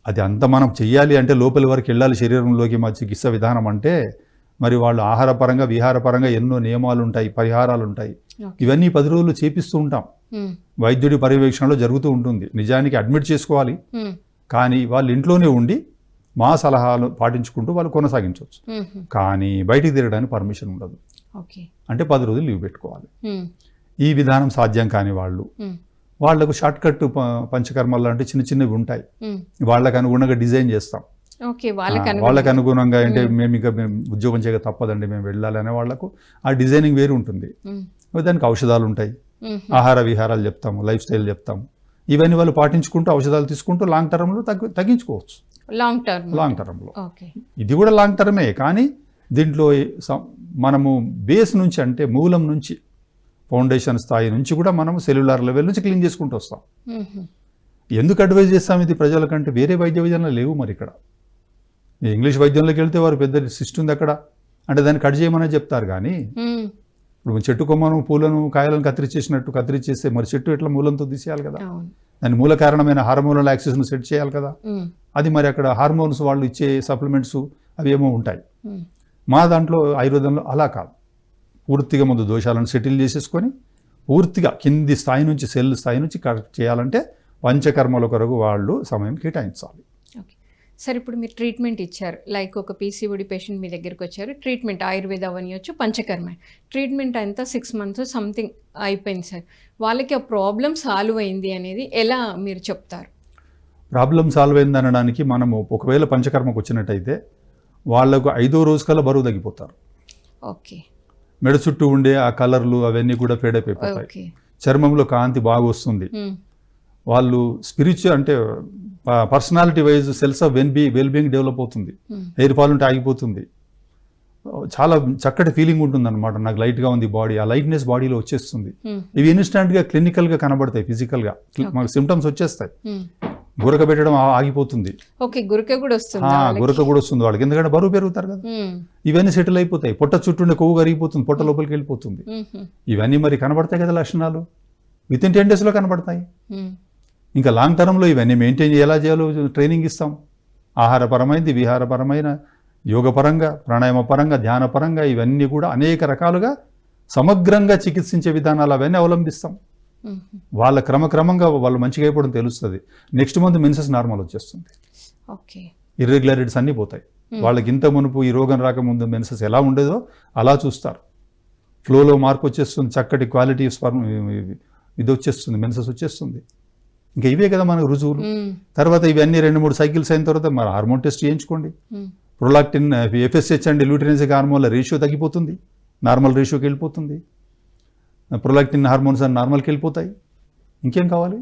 అది అంత మనం చెయ్యాలి అంటే లోపలి వరకు వెళ్ళాలి శరీరంలోకి. మా చికిత్స విధానం అంటే మరి వాళ్ళు ఆహారపరంగా విహారపరంగా ఎన్నో నియమాలు ఉంటాయి, పరిహారాలు ఉంటాయి. ఇవన్నీ 10 రోజులు చేపిస్తూ ఉంటాం. వైద్యుడి పర్యవేక్షణలో జరుగుతూ ఉంటుంది. నిజానికి అడ్మిట్ చేసుకోవాలి, కానీ వాళ్ళు ఇంట్లోనే ఉండి మా సలహాలు పాటించుకుంటూ వాళ్ళు కొనసాగించవచ్చు. కానీ బయటికి తిరగడానికి పర్మిషన్ ఉండదు. అంటే 10 రోజులు లీవ్ పెట్టుకోవాలి. ఈ విధానం సాధ్యం కాని వాళ్లకు షార్ట్ కట్ పంచకర్మలు లాంటి చిన్న చిన్నవి ఉంటాయి. వాళ్ళకు అనుగుణంగా డిజైన్ చేస్తాం. వాళ్ళకి అనుగుణంగా అంటే మేము ఉద్యోగం చేయక తప్పదండి, మేము వెళ్ళాలి అనే వాళ్ళకు ఆ డిజైనింగ్ వేరు ఉంటుంది. దానికి ఔషధాలు ఉంటాయి, ఆహార విహారాలు చెప్తాము, లైఫ్ స్టైల్ చెప్తాము. ఇవన్నీ వాళ్ళు పాటించుకుంటూ ఔషధాలు తీసుకుంటూ లాంగ్ టర్మ్లో తగ్గించుకోవచ్చు. లాంగ్ టర్మ్లో ఇది కూడా లాంగ్ టర్మే. కానీ దీంట్లో మనము బేస్ నుంచి అంటే మూలం నుంచి ఫౌండేషన్ స్థాయి నుంచి కూడా మనం సెల్యులార్ లెవెల్ నుంచి క్లీన్ చేసుకుంటూ వస్తాం. ఎందుకు అడ్వైజ్ చేస్తాం ఇది ప్రజలకంటే? వేరే వైద్య విధానాలు లేవు. మరి ఇక్కడ ఇంగ్లీష్ వైద్యంలోకి వెళ్తే వారు పెద్ద సిస్టమ్ ఉంది అక్కడ, అంటే దాన్ని కట్ చేయమని చెప్తారు. కానీ ఇప్పుడు చెట్టు కొమ్మను పూలను కాయలను కత్తిరించేస్తే మరి చెట్టు ఎట్లా మూలంతో తీసేయాలి కదా. దాని మూల కారణమైన హార్మోనల్ యాక్సెస్ను సెట్ చేయాలి కదా. అది మరి అక్కడ హార్మోన్స్ వాళ్ళు ఇచ్చే సప్లిమెంట్స్ అవి ఏమో ఉంటాయి. మా దాంట్లో ఆయుర్వేదంలో అలా కాదు. పూర్తిగా ముందు దోషాలను సెటిల్ చేసేసుకొని పూర్తిగా కింది స్థాయి నుంచి సెల్ స్థాయి నుంచి కరెక్ట్ చేయాలంటే పంచకర్మల కొరకు వాళ్ళు సమయం కేటాయించాలి. సార్, ఇప్పుడు మీరు ట్రీట్మెంట్ ఇచ్చారు, లైక్ ఒక పీసీఓడి పేషెంట్ మీ దగ్గరికి వచ్చారు, ట్రీట్మెంట్ ఆయుర్వేద అవనియొచ్చు, పంచకర్మ ట్రీట్మెంట్ అంతా 6 months సంథింగ్ అయిపోయింది సార్. వాళ్ళకి ఆ ప్రాబ్లం సాల్వ్ అయింది అనేది ఎలా మీరు చెప్తారు? ప్రాబ్లం సాల్వ్ అయింది అనడానికి మనము ఒకవేళ పంచకర్మకు వచ్చినట్టయితే వాళ్ళకు 5వ రోజు కల్లా బరువు తగ్గిపోతారు. ఓకే. మెడ చుట్టూ ఉండే ఆ కలర్లు అవన్నీ కూడా ఫేడ్ అయిపోతాయి. చర్మంలో కాంతి బాగా వస్తుంది. వాళ్ళు స్పిరిచువల్ అంటే personality wise cells of wellbeing develop అవుతుంది. హెయిర్ ఫాల్ ఉంటే ఆగిపోతుంది. చాలా చక్కటి ఫీలింగ్ ఉంటుంది అనమాట. నాకు లైట్గా ఉంది బాడీ, ఆ లైట్నెస్ బాడీలో వచ్చేస్తుంది. ఇవి ఇన్స్టాంట్గా క్లినికల్గా కనబడతాయి, ఫిజికల్గా మనకు సిమ్టమ్స్ వచ్చేస్తాయి. గురక పెట్టడం ఆగిపోతుంది. గురక కూడా వస్తుంది వాళ్ళకి, ఎందుకంటే బరువు పెరుగుతారు కదా. ఇవన్నీ సెటిల్ అయిపోతాయి. పొట్ట చుట్టూ కొవ్వు కరిగిపోతుంది, పొట్ట లోపలికి వెళ్ళిపోతుంది. ఇవన్నీ మరి కనబడతాయి కదా లక్షణాలు. విత్ ఇన్ 10 days కనబడతాయి. ఇంకా లాంగ్ టర్మ్లో ఇవన్నీ మెయింటైన్ ఎలా చేయాలో ట్రైనింగ్ ఇస్తాం. ఆహారపరమైనది, విహారపరమైన, యోగపరంగా, ప్రాణాయామపరంగా, ధ్యానపరంగా ఇవన్నీ కూడా అనేక రకాలుగా సమగ్రంగా చికిత్సించే విధానాలు అవన్నీ అవలంబిస్తాం. వాళ్ళ క్రమంగా వాళ్ళు మంచిగా అయిపోవడం తెలుస్తుంది. నెక్స్ట్ మంత్ మెన్సెస్ నార్మల్ వచ్చేస్తుంది. ఇర్రెగ్యులారిటీస్ అన్నీ పోతాయి. వాళ్ళకి ఇంత మునుపు ఈ రోగం రాకముందు మెన్సెస్ ఎలా ఉండేదో అలా చూస్తారు. ఫ్లోలో మార్పు వచ్చేస్తుంది, చక్కటి క్వాలిటీ స్పర్మ్ ఇది వచ్చేస్తుంది, మెన్సెస్ వచ్చేస్తుంది. ఇంకా ఇవే కదా మనకు రుజువులు. తర్వాత ఇవన్నీ 2-3 cycles అయిన తర్వాత మరి హార్మోన్ టెస్ట్ చేయించుకోండి. ప్రొలాక్టిన్, FSH అండ్ ల్యూటినెసిక్ హార్మోన్ల రేషియో తగ్గిపోతుంది, నార్మల్ రేషియోకి వెళ్ళిపోతుంది. ప్రొలాక్టిన్ హార్మోన్స్ అని నార్మల్కి వెళ్ళిపోతాయి. ఇంకేం కావాలి?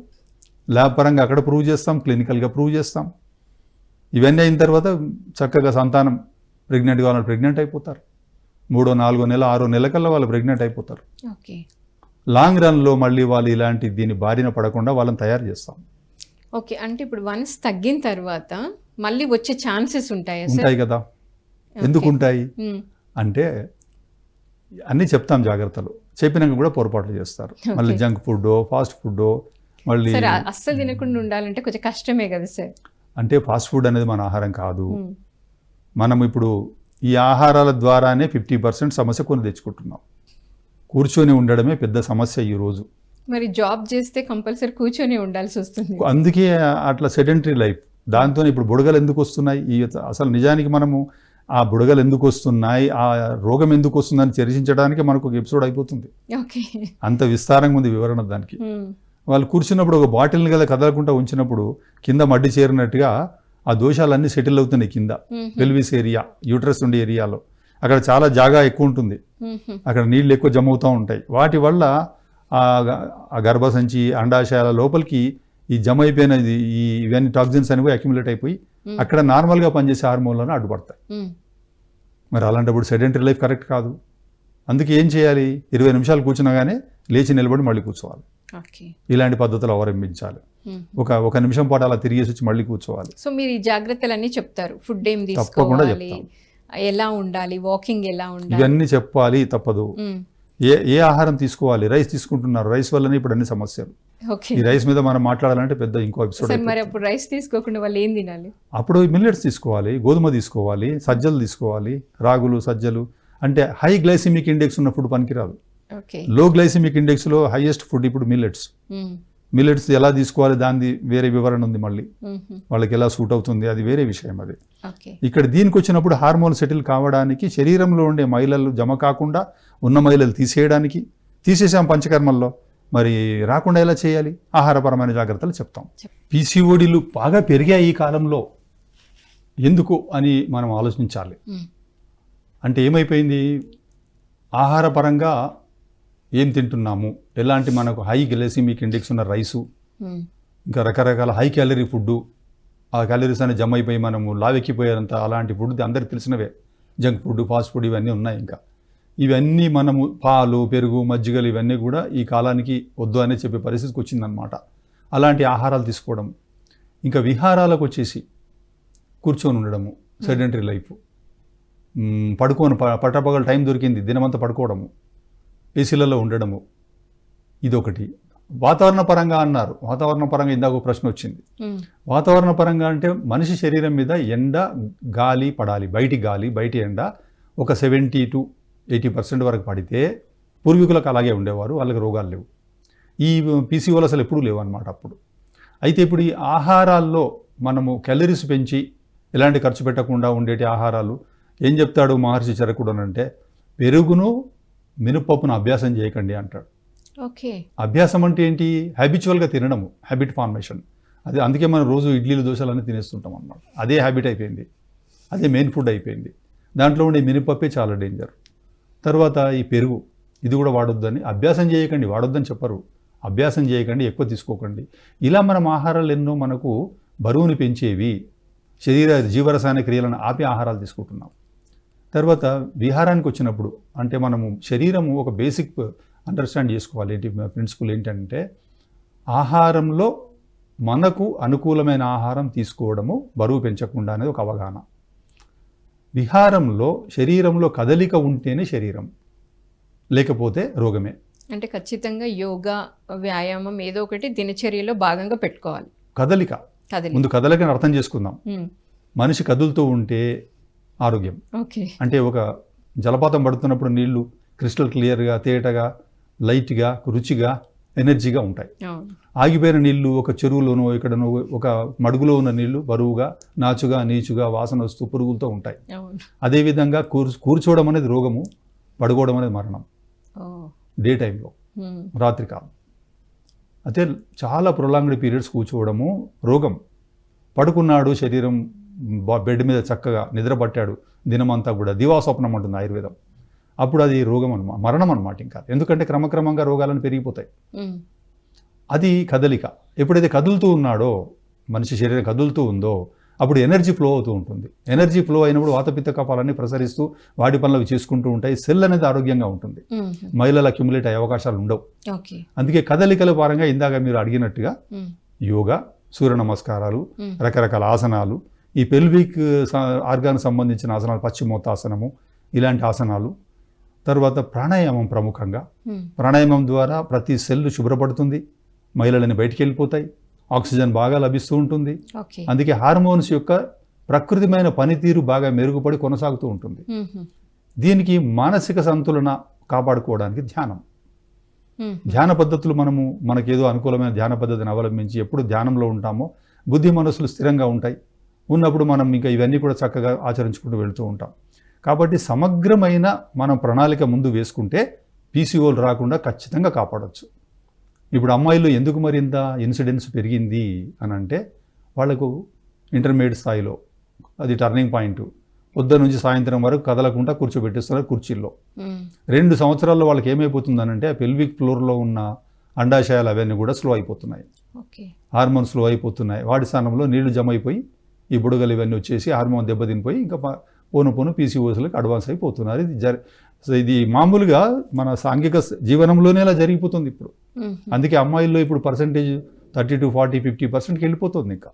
ల్యాబ్ పరంగా అక్కడ ప్రూవ్ చేస్తాం, క్లినికల్గా ప్రూవ్ చేస్తాం. ఇవన్నీ అయిన తర్వాత చక్కగా సంతానం ప్రెగ్నెంట్ కావాలని ప్రెగ్నెంట్ అయిపోతారు. 3వ, 4వ నెల, 6వ నెల కల్లా వాళ్ళు ప్రెగ్నెంట్ అయిపోతారు. లాంగ్ రన్లో మళ్ళీ వాళ్ళు ఇలాంటి దీని బారిన పడకుండా వాళ్ళని తయారు చేస్తాం. ఓకే. అంటే ఇప్పుడు వన్స్ తగ్గిన తర్వాత మళ్ళీ వచ్చే ఛాన్సెస్ ఉంటాయి కదా. ఎందుకు ఉంటాయి అంటే అన్నీ చెప్తాం జాగ్రత్తలు, చెప్పినాక కూడా పొరపాట్లు చేస్తారు. మళ్ళీ జంక్ ఫుడ్, ఫాస్ట్ ఫుడ్, మళ్ళీ అస్సలు తినకుండా ఉండాలంటే కొంచెం కష్టమే కదా సార్. అంటే ఫాస్ట్ ఫుడ్ అనేది మన ఆహారం కాదు. మనం ఇప్పుడు ఈ ఆహారాల ద్వారానే 50% సమస్య కొని తెచ్చుకుంటున్నాం. కూర్చొని ఉండడమే పెద్ద సమస్య ఈరోజు. మరి జాబ్ చేస్తే కంపల్సరీ కూర్చొని ఉండాల్సి వస్తుంది. అందుకే అట్లా సెడెంటరీ లైఫ్. దాంతో ఇప్పుడు బుడగలు ఎందుకు వస్తున్నాయి? అసలు నిజానికి మనము ఆ బుడగలు ఎందుకు వస్తున్నాయి, ఆ రోగం ఎందుకు వస్తుందని చర్చించడానికి మనకు ఒక ఎపిసోడ్ అయిపోతుంది. అంత విస్తారంగా ఉంది వివరణ దానికి. వాళ్ళు కూర్చున్నప్పుడు ఒక బాటిల్ని కదా కదలకుండా ఉంచినప్పుడు కింద మడ్డి చేరినట్టుగా ఆ దోషాలన్నీ సెటిల్ అవుతున్నాయి కింద పెల్విస్ ఏరియా, యూట్రస్ ఉండే ఏరియాలో. అక్కడ చాలా జాగా ఎక్కువ ఉంటుంది, అక్కడ నీళ్ళు ఎక్కువ జమ అవుతూ ఉంటాయి. వాటి వల్ల ఆ గర్భసంచి, అండాశయాల లోపలికి ఈ జమ అయిపోయినది ఇవన్నీ టాక్సిన్స్ అనేవి అక్యుములేట్ అయిపోయి అక్కడ నార్మల్గా పనిచేసే హార్మోన్లను అడ్డుపడతాయి. ఉమ్, మరి అలాంటప్పుడు సెడెంటరీ లైఫ్ కరెక్ట్ కాదు. అందుకే ఏం చేయాలి? 20 నిమిషాలు కూర్చున్నాగానే లేచి నిలబడి మళ్ళీ కూర్చోవాలి. ఓకే. ఇలాంటి పద్ధతులు అవలంబించాలి. ఉమ్. ఒక నిమిషం పాటు అలా తిరిగేసి వచ్చి మళ్ళీ కూర్చోవాలి. సో మీరు ఈ జాగ్రత్తలన్నీ చెప్తారు, ఫుడ్ ఏం తప్పకుండా తీసుకోవాలి, చెప్తాం. ఎలా ఉండాలి, వాకింగ్ ఎలా ఉండాలి. ఇవన్నీ చెప్పాలి, తప్పదు. ఉమ్, ఏ ఆహారం తీసుకోవాలి? రైస్ తీసుకుంటున్నారు, రైస్ వల్లనే ఇప్పుడు అన్ని సమస్యలు. ఓకే. ఈ రైస్ మీద మనం మాట్లాడాలంటే పెద్ద ఇంకో ఎపిసోడ్. సార్ మరి అప్పుడు రైస్ తీసుకోకుండా వాళ్ళు ఏం తినాలి? అప్పుడు మిల్లెట్స్ తీసుకోవాలి, గోధుమ తీసుకోవాలి, సజ్జలు తీసుకోవాలి, రాగులు, సజ్జలు. అంటే హై గ్లైసిమిక్ ఇండెక్స్ ఉన్న ఫుడ్ పనికిరాదు. ఓకే. లో గ్లైసిమిక్ ఇండెక్స్లో హైయెస్ట్ ఫుడ్ ఇప్పుడు మిల్లెట్స్. ఉమ్, మిల్లెట్స్ ఎలా తీసుకోవాలి దాని వేరే వివరణ ఉంది. మళ్ళీ ఉమ్హు. వాళ్ళకి ఎలా సూట్ అవుతుంది అది వేరే విషయం. అది ఓకే. ఇక్కడ దీనికి వచ్చినప్పుడు హార్మోన్ సెటిల్ కావడానికి, శరీరంలో ఉండే మైలలు జమ కాకుండా ఉన్న మైలలు తీసేసాం పంచకర్మల్లో. మరి రాకుండా ఎలా చేయాలి? ఆహారపరమైన జాగ్రత్తలు చెప్తాం. పీసీఓడీలు బాగా పెరిగాయి ఈ కాలంలో, ఎందుకు అని మనం ఆలోచించాలి. ఉమ్, అంటే ఏమైపోయింది? ఆహారపరంగా ఏం తింటున్నాము, ఎలాంటి మనకు హై గ్లైసిమిక్ ఇండెక్స్ ఉన్న రైసు, ఉమ్, ఇంకా రకరకాల హై క్యాలరీ ఫుడ్, ఆ క్యాలరీస్ అనేది జమ అయిపోయి మనము లావెక్కిపోయారంత అలాంటి ఫుడ్ అందరికి తెలిసినవే. జంక్ ఫుడ్, ఫాస్ట్ ఫుడ్ ఇవన్నీ ఉన్నాయి. ఇంకా ఇవన్నీ మనము పాలు, పెరుగు, మజ్జిగలు ఇవన్నీ కూడా ఈ కాలానికి వద్దు అనే చెప్పే పరిస్థితికి వచ్చిందనమాట. అలాంటి ఆహారాలు తీసుకోవడం, ఇంకా విహారాలకు వచ్చేసి కూర్చొని ఉండడము, సెడెంటరీ లైఫ్, పడుకోని పట్టపగల టైం దొరికింది దినమంతా పడుకోవడము, ఏసీలలో ఉండడము, ఇదొకటి. వాతావరణ పరంగా అన్నారు. వాతావరణ పరంగా ఇందాక ఒక ప్రశ్న వచ్చింది. ఉమ్, వాతావరణ పరంగా అంటే మనిషి శరీరం మీద ఎండ, గాలి పడాలి. బయటి గాలి, బయటి ఎండ ఒక 70 to 80% వరకు పడితే పూర్వీకులకు అలాగే ఉండేవారు, వాళ్ళకి రోగాలు లేవు. ఈ పీసీఓలు అసలు ఎప్పుడూ లేవు అన్నమాట అప్పుడు. అయితే ఇప్పుడు ఈ ఆహారాల్లో మనము క్యాలరీస్ పెంచి ఎలాంటి ఖర్చు పెట్టకుండా ఉండేటి ఆహారాలు ఏం చెప్తాడు మహర్షి చరకుడు అంటే, పెరుగును మినపప్పును అభ్యాసం చేయకండి అంటాడు. ఓకే. అభ్యాసం అంటే ఏంటి? హ్యాబిచువల్గా తినడము, హ్యాబిట్ ఫార్మేషన్. అదే అందుకే మనం రోజు ఇడ్లీలు, దోశలు అన్నీ తినేస్తుంటాం అన్నమాట. అదే హ్యాబిట్ అయిపోయింది, అదే మెయిన్ ఫుడ్ అయిపోయింది. దాంట్లో ఉండే మినపప్పే చాలా డేంజర్. తర్వాత ఈ పెరుగు, ఇది కూడా వాడొద్దని, అభ్యాసం చేయకండి, వాడొద్దని చెప్పరు, అభ్యాసం చేయకండి, ఎక్కువ తీసుకోకండి. ఇలా మనం ఆహారాలు ఎన్నో మనకు బరువుని పెంచేవి, శరీర జీవరసాయన క్రియలను ఆపి ఆహారాలు తీసుకుంటున్నాం. తర్వాత విహారానికి వచ్చినప్పుడు అంటే మనము శరీరము ఒక బేసిక్ అండర్స్టాండ్ చేసుకోవాలి. ఏంటి ప్రిన్సిపల్ ఏంటంటే, ఆహారంలో మనకు అనుకూలమైన ఆహారం తీసుకోవడము, బరువు పెంచకుండా అనేది ఒక అవగాహన. విహారంలో శరీరంలో కదలిక ఉంటేనే శరీరం, లేకపోతే రోగమే. అంటే ఖచ్చితంగా యోగా, వ్యాయామం ఏదో ఒకటి దినచర్యలో భాగంగా పెట్టుకోవాలి. కదలిక, ముందు కదలికని అర్థం చేసుకుందాం. ఉమ్, మనిషి కదులుతూ ఉంటే ఆరోగ్యం. ఓకే. అంటే ఒక జలపాతం పడుతున్నప్పుడు నీళ్లు క్రిస్టల్ క్లియర్గా, తేటగా, లైట్గా, రుచిగా, ఎనర్జీగా ఉంటాయి. అవును. ఆగిపోయిన నీళ్లు ఒక చెరువులోనో ఎక్కడనో ఒక మడుగులో ఉన్న నీళ్లు బరువుగా, నాచుగా, నీచుగా, వాసన వస్తూ పురుగులతో ఉంటాయి. అవును. అదేవిధంగా కూర్చోవడం అనేది రోగము, పడుకోవడం అనేది మరణం. ఓ. డే టైంలో, ఉమ్, రాత్రి కాలం. అయితే చాలా ప్రొలాంగ్డ్ పీరియడ్స్ కూర్చోవడము రోగం. పడుకున్నాడు, శరీరం బెడ్ మీద చక్కగా నిద్రపట్టాడు దినమంతా కూడా, దివాస్వప్నం అంటుంది ఆయుర్వేదం. అప్పుడు అది రోగం అన్నమాట, మరణం అన్నమాట. ఇంకా ఎందుకంటే క్రమక్రమంగా రోగాలను పెరిగిపోతాయి. ఉమ్, అది కదలిక. ఎప్పుడైతే కదులుతూ ఉన్నాడో, మనిషి శరీరం కదులుతూ ఉందో, అప్పుడు ఎనర్జీ ఫ్లో అవుతూ ఉంటుంది. ఎనర్జీ ఫ్లో అయినప్పుడు వాతపిత్త కఫాలన్నీ ప్రసరిస్తూ వాటి పనులు చేసుకుంటూ ఉంటాయి. సెల్ అనేది ఆరోగ్యంగా ఉంటుంది, ఉమ్, మైలలు అక్యుములేట్ అయ్యే అవకాశాలు ఉండవు. ఓకే. అందుకే కదలికల పరంగా ఇందాక మీరు అడిగినట్టుగా ఉమ్, యోగా, సూర్య నమస్కారాలు, ఉమ్, రకరకాల ఆసనాలు, ఈ పెల్విక్ ఆర్గాన్ సంబంధించిన ఆసనాలు, పశ్చిమోత్తాసనము, ఇలాంటి ఆసనాలు. తర్వాత ప్రాణాయామం ప్రముఖంగా. ఉమ్, ప్రాణాయామం ద్వారా ప్రతి సెల్ శుభ్రపడుతుంది, మైలలని బయటికి వెళ్ళిపోతాయి, ఆక్సిజన్ బాగా లభిస్తూ ఉంటుంది. ఓకే. అందుకే హార్మోన్స్ యొక్క ప్రకృతిమైన పనితీరు బాగా మెరుగుపడి కొనసాగుతూ ఉంటుంది. ఉమ్, దీనికి మానసిక సంతులన కాపాడుకోవడానికి ధ్యానం, ఉమ్, ధ్యాన పద్ధతులు మనకేదో అనుకూలమైన ధ్యాన పద్ధతిని అవలంబించి ఎప్పుడు ధ్యానంలో ఉంటామో బుద్ధి మనసులు స్థిరంగా ఉంటాయి. ఉన్నప్పుడు మనం ఇంకా ఇవన్నీ కూడా చక్కగా ఆచరించుకుంటూ వెళుతూ ఉంటాం. కాబట్టి సమగ్రమైన మనం ప్రణాళిక ముందు వేసుకుంటే పీసీఓలు రాకుండా ఖచ్చితంగా కాపాడవచ్చు. ఇప్పుడు అమ్మాయిలు ఎందుకు మరి ఇంత ఇన్సిడెన్స్ పెరిగింది అని అంటే, వాళ్లకు ఇంటర్మీడియట్ స్థాయిలో అది టర్నింగ్ పాయింట్. పొద్దున్న నుంచి సాయంత్రం వరకు కదలకుండా కూర్చోబెట్టేస్తున్నారు కుర్చీల్లో. 2 సంవత్సరాల్లో వాళ్ళకి ఏమైపోతుందనంటే, ఆ పెల్విక్ ఫ్లోర్లో ఉన్న అండాశయాలు అవన్నీ కూడా స్లో అయిపోతున్నాయి, ఓకే. హార్మోన్స్ స్లో అయిపోతున్నాయి. వాటి స్థానంలో నీళ్లు జమ అయిపోయి ఈ బుడగలు ఇవన్నీ వచ్చేసి హార్మోన్ దెబ్బతినిపోయి ఇంకా పోను పీసీఓస్లకు అడ్వాన్స్ అయిపోతున్నారు. ఇది మామూలుగా మన సాంఘిక జీవనంలోనే ఇలా జరిగిపోతుంది ఇప్పుడు. అందుకే అమ్మాయిల్లో ఇప్పుడు పర్సంటేజ్ 30 to 40, 50%కి వెళ్ళిపోతుంది. ఇంకా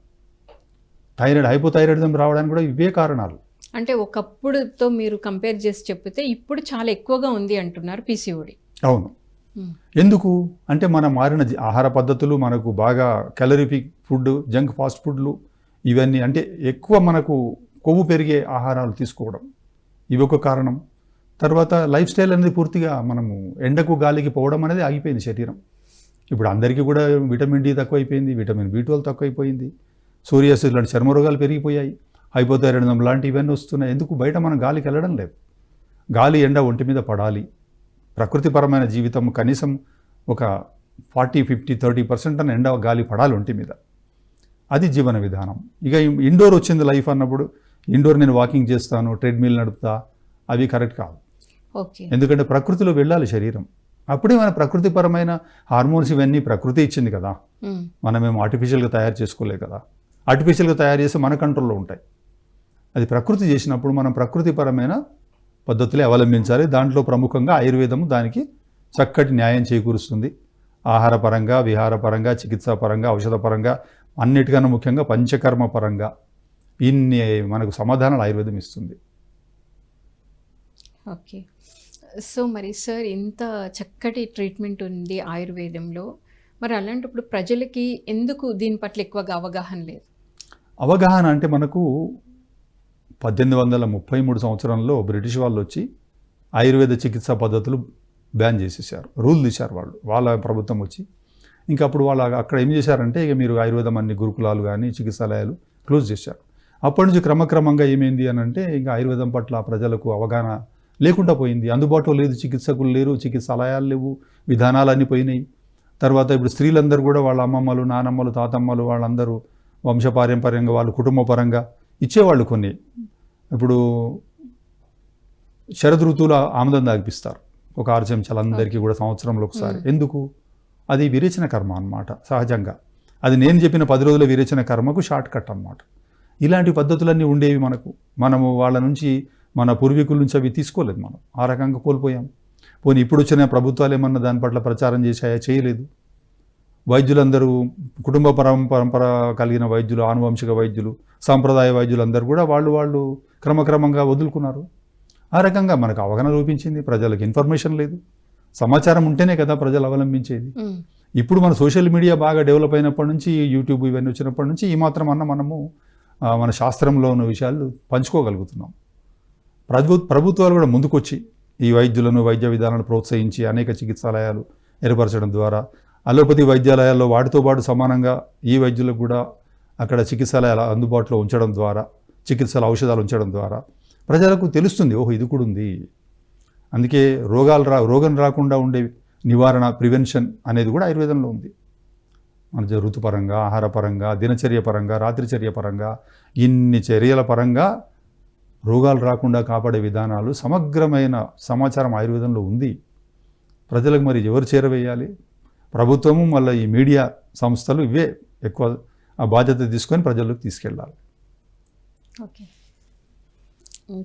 హైపోథైరాయిడిజం రావడానికి కూడా ఇవే కారణాలు. అంటే ఒకప్పుడుతో మీరు కంపేర్ చేసి చెప్తే ఇప్పుడు చాలా ఎక్కువగా ఉంది అంటున్నారు పీసీఓడి. అవును. ఎందుకు అంటే మన మారిన ఆహార పద్ధతులు, మనకు బాగా క్యాలరిఫిక్ ఫుడ్, జంక్ ఫాస్ట్ ఫుడ్లు ఇవన్నీ, అంటే ఎక్కువ మనకు కొవ్వు పెరిగే ఆహారాలు తీసుకోవడం, ఇవి ఒక కారణం. తర్వాత లైఫ్ స్టైల్ అనేది పూర్తిగా మనము ఎండకు గాలికి పోవడం అనేది ఆగిపోయింది శరీరం. ఇప్పుడు అందరికీ కూడా విటమిన్ డి తక్కువైపోయింది, విటమిన్ B12 తక్కువైపోయింది, సోరియాసిస్ లాంటి చర్మ రోగాలు పెరిగిపోయాయి, హైపోథైరాయిడిజం లాంటి ఇవన్నీ వస్తున్నాయి. ఎందుకు? బయట మనం గాలికి వెళ్ళడం లేదు. గాలి ఎండ ఒంటి మీద పడాలి. ప్రకృతిపరమైన జీవితం కనీసం ఒక 40, 50, 30% అన్న ఎండ గాలి పడాలి ఒంటి మీద. అది జీవన విధానం. ఇక ఇండోర్ వచ్చింది లైఫ్ అన్నప్పుడు, ఇండోర్ నేను వాకింగ్ చేస్తాను, ట్రెడ్మిల్ నడుపుతా, అవి కరెక్ట్ కాదు. ఓకే. ఎందుకంటే ప్రకృతిలో వెళ్ళాలి శరీరం. అప్పుడే మన ప్రకృతిపరమైన హార్మోన్స్ ఇవన్నీ ప్రకృతి ఇచ్చింది కదా, మనమేమో ఆర్టిఫిషియల్గా తయారు చేసుకోలే కదా. ఆర్టిఫిషియల్గా తయారు చేసి మన కంట్రోల్లో ఉంటాయి. అది ప్రకృతి చేసినప్పుడు మనం ప్రకృతిపరమైన పద్ధతులే అవలంబించాలి. దాంట్లో ప్రముఖంగా ఆయుర్వేదము దానికి చక్కటి న్యాయం చేకూరుస్తుంది. ఆహారపరంగా, విహారపరంగా, చికిత్సాపరంగా, ఔషధపరంగా, అన్నిటికన్నా ముఖ్యంగా పంచకర్మ పరంగా ఇన్ని మనకు సమాధానాలు ఆయుర్వేదం ఇస్తుంది. ఓకే. సో మరి సార్, ఇంత చక్కటి ట్రీట్మెంట్ ఉంది ఆయుర్వేదంలో, మరి అలాంటప్పుడు ప్రజలకి ఎందుకు దీని పట్ల ఎక్కువగా అవగాహన లేదు? అవగాహన అంటే మనకు 1833 సంవత్సరంలో బ్రిటిష్ వాళ్ళు వచ్చి ఆయుర్వేద చికిత్సా పద్ధతులు బ్యాన్ చేసేసారు, రూల్ తీశారు వాళ్ళ ప్రభుత్వం వచ్చి. ఇంకా అప్పుడు వాళ్ళు అక్కడ ఏం చేశారంటే, ఇక మీరు ఆయుర్వేదం అన్ని గురుకులాలు కానీ చికిత్సాలయాలు క్లోజ్ చేశారు. అప్పటి నుంచి క్రమక్రమంగా ఏమైంది అని అంటే, ఇంకా ఆయుర్వేదం పట్ల ప్రజలకు అవగాహన లేకుండా పోయింది. అందుబాటులో లేదు, చికిత్సకులు లేరు, చికిత్సాలయాలు లేవు, విధానాలన్నీ పోయినాయి. తర్వాత ఇప్పుడు స్త్రీలందరూ కూడా వాళ్ళ అమ్మమ్మలు, నానమ్మలు, తాతమ్మలు వాళ్ళందరూ వంశపారంపర్యంగా వాళ్ళు కుటుంబ పరంగా ఇచ్చేవాళ్ళు కొన్ని. ఇప్పుడు శరదృతువులో ఆముదం తాగిపిస్తారు, ఒక 6 చెంచాలు అందరికీ కూడా సంవత్సరంలో ఒకసారి. ఎందుకు? అది విరేచన కర్మ అన్నమాట. సహజంగా అది నేను చెప్పిన 10 రోజుల విరేచన కర్మకు షార్ట్ కట్ అన్నమాట. ఇలాంటి పద్ధతులన్నీ ఉండేవి మనము వాళ్ళ నుంచి, మన పూర్వీకుల నుంచి అవి తీసుకోలేదు. మనం ఆ రకంగా కోల్పోయాం. పోనీ ఇప్పుడు వచ్చిన ప్రభుత్వాలు ఏమన్నా దాని పట్ల ప్రచారం చేశాయా? చేయలేదు. వైద్యులందరూ కుటుంబ పరంపర కలిగిన వైద్యులు, ఆనువంశిక వైద్యులు, సాంప్రదాయ వైద్యులు అందరూ కూడా వాళ్ళు క్రమక్రమంగా వదులుకున్నారు. ఆ రకంగా మనకు అవగాహన లోపించింది. ప్రజలకు ఇన్ఫర్మేషన్ లేదు. సమాచారం ఉంటేనే కదా ప్రజలు అవలంబించేది. ఇప్పుడు మన సోషల్ మీడియా బాగా డెవలప్ అయినప్పటి నుంచి, యూట్యూబ్ ఇవన్నీ వచ్చినప్పటి నుంచి ఈ మాత్రం అన్న మనము మన శాస్త్రంలో ఉన్న విషయాలు పంచుకోగలుగుతున్నాం. ప్రభుత్వాలు కూడా ముందుకొచ్చి ఈ వైద్యులను, వైద్య విధానాలను ప్రోత్సహించి అనేక చికిత్సాలయాలు ఏర్పరచడం ద్వారా, అలోపతి వైద్యాలయాల్లో వాటితో పాటు సమానంగా ఈ వైద్యులకు కూడా అక్కడ చికిత్సాలయాలు అందుబాటులో ఉంచడం ద్వారా, చికిత్సల ఔషధాలు ఉంచడం ద్వారా ప్రజలకు తెలుస్తుంది, ఓహో ఇది కూడా ఉంది. అందుకే రోగం రాకుండా ఉండే నివారణ, ప్రివెన్షన్ అనేది కూడా ఆయుర్వేదంలో ఉంది. మన ఋతుపరంగా, ఆహారపరంగా, దినచర్య పరంగా, రాత్రిచర్య పరంగా, ఇన్ని చర్యల పరంగా రోగాలు రాకుండా కాపాడే విధానాలు, సమగ్రమైన సమాచారం ఆయుర్వేదంలో ఉంది. ప్రజలకు మరి ఎవరు చేరవేయాలి? ప్రభుత్వము, మళ్ళీ ఈ మీడియా సంస్థలు ఇవే ఎక్కువ ఆ బాధ్యత తీసుకొని ప్రజలకు తీసుకెళ్ళాలి. ఓకే.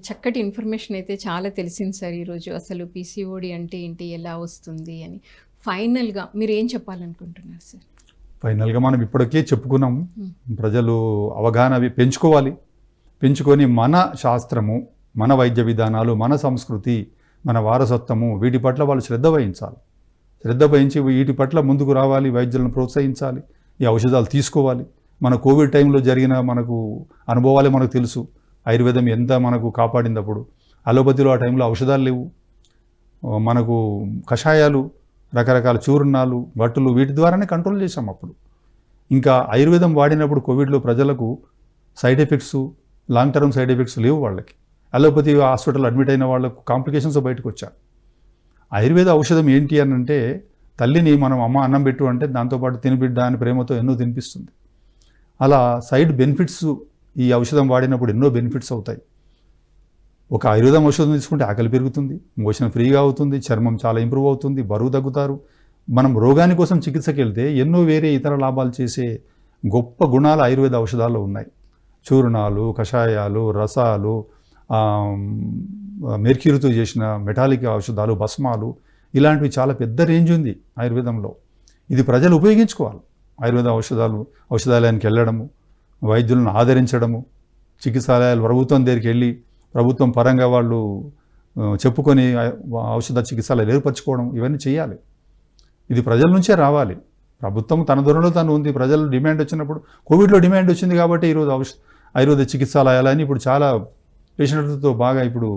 చక్కటి ఇన్ఫర్మేషన్ అయితే చాలా తెలిసింది సార్ ఈరోజు. అసలు పీసీఓడి అంటే ఏంటి, ఎలా వస్తుంది అని. ఫైనల్గా మీరు ఏం చెప్పాలనుకుంటున్నారు సార్? ఫైనల్గా మనం ఇప్పటికే చెప్పుకున్నాము, ప్రజలు అవగాహన పెంచుకొని మన శాస్త్రము, మన వైద్య విధానాలు, మన సంస్కృతి, మన వారసత్వము, వీటి పట్ల వాళ్ళు శ్రద్ధ వహించి వీటి పట్ల ముందుకు రావాలి, వైద్యులను ప్రోత్సహించాలి, ఈ ఔషధాలు తీసుకోవాలి. మన కోవిడ్ టైంలో జరిగిన మనకు అనుభవాలే మనకు తెలుసు. ఆయుర్వేదం ఎంత మనకు కాపాడింది. అప్పుడు అలోపతిలో ఆ టైంలో ఔషధాలు లేవు, మనకు కషాయాలు, రకరకాల చూర్ణాలు, వట్టులు, వీటి ద్వారానే కంట్రోల్ చేసాం అప్పుడు. ఇంకా ఆయుర్వేదం వాడినప్పుడు కోవిడ్లో ప్రజలకు side effects, long term side effects లేవు వాళ్ళకి. అలోపతి హాస్పిటల్ అడ్మిట్ అయిన వాళ్ళకు కాంప్లికేషన్స్ బయటకు వచ్చారు. ఆయుర్వేద ఔషధం ఏంటి అని అంటే, తల్లిని మనం అమ్మ అన్నం పెట్టు అంటే దాంతోపాటు తినిబిడ్డ అని ప్రేమతో ఎన్నో తినిపిస్తుంది. అలా సైడ్ బెనిఫిట్స్ ఈ ఔషధం వాడినప్పుడు ఎన్నో బెనిఫిట్స్ అవుతాయి. ఒక ఆయుర్వేదం ఔషధం తీసుకుంటే ఆకలి పెరుగుతుంది, మోషన్ ఫ్రీగా అవుతుంది, చర్మం చాలా ఇంప్రూవ్ అవుతుంది, బరువు తగ్గుతారు. మనం రోగాని కోసం చికిత్సకి వెళ్తే ఎన్నో వేరే ఇతర లాభాలు చేసే గొప్ప గుణాలు ఆయుర్వేద ఔషధాల్లో ఉన్నాయి. చూర్ణాలు, కషాయాలు, రసాలు, మెర్క్యూరీతో చేసిన మెటాలిక్ ఔషధాలు, భస్మాలు, ఇలాంటివి చాలా పెద్ద రేంజ్ ఉంది ఆయుర్వేదంలో. ఇది ప్రజలు ఉపయోగించుకోవాలి. ఆయుర్వేద ఔషధాలయానికి వెళ్ళడము, వైద్యులను ఆదరించడము, చికిత్సాలయాలు ప్రభుత్వం దగ్గరికి వెళ్ళి ప్రభుత్వం పరంగా వాళ్ళు చెప్పుకొని ఔషధ చికిత్సలు ఏర్పరచుకోవడం, ఇవన్నీ చేయాలి. ఇది ప్రజల నుంచే రావాలి. ప్రభుత్వం తన ధోరణిలో తను ఉంది. ప్రజలు డిమాండ్ వచ్చినప్పుడు, కోవిడ్లో డిమాండ్ వచ్చింది కాబట్టి ఈరోజు ఆయుర్వేద చికిత్సాలయాలని ఇప్పుడు చాలా పేషెంట్లతో బాగా ఇప్పుడు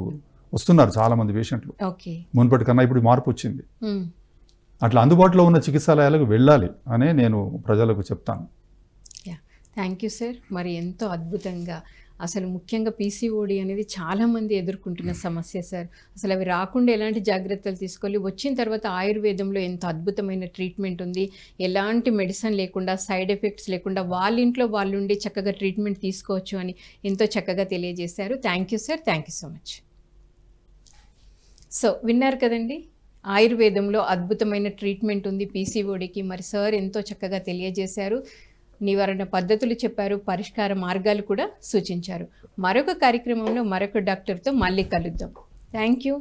వస్తున్నారు చాలామంది పేషెంట్లు. ఓకే. మునుపటి కన్నా ఇప్పుడు మార్పు వచ్చింది. అట్లా అందుబాటులో ఉన్న చికిత్సాలయాలకు వెళ్ళాలి అనే నేను ప్రజలకు చెప్తాను. Thank you sir. మరి ఎంతో అద్భుతంగా, అసలు ముఖ్యంగా పీసీఓడి అనేది చాలామంది ఎదుర్కొంటున్న సమస్య సార్. అసలు అవి రాకుండా ఎలాంటి జాగ్రత్తలు తీసుకోవాలి, వచ్చిన తర్వాత ఆయుర్వేదంలో ఎంత అద్భుతమైన ట్రీట్మెంట్ ఉంది, ఎలాంటి మెడిసిన్ లేకుండా, సైడ్ ఎఫెక్ట్స్ లేకుండా వాళ్ళ ఇంట్లో వాళ్ళుండి చక్కగా ట్రీట్మెంట్ తీసుకోవచ్చు అని ఎంతో చక్కగా తెలియజేశారు. Thank you sir. Thank you so much. So విన్నారు కదండి, ఆయుర్వేదంలో అద్భుతమైన ట్రీట్మెంట్ ఉంది పీసీఓడికి. మరి సార్ ఎంతో చక్కగా తెలియజేశారు, నివారణ పద్ధతులు చెప్పారు, పరిష్కార మార్గాలు కూడా సూచించారు. మరొక కార్యక్రమంలో మరొక డాక్టర్తో మళ్ళీ కలుద్దాం. Thank you.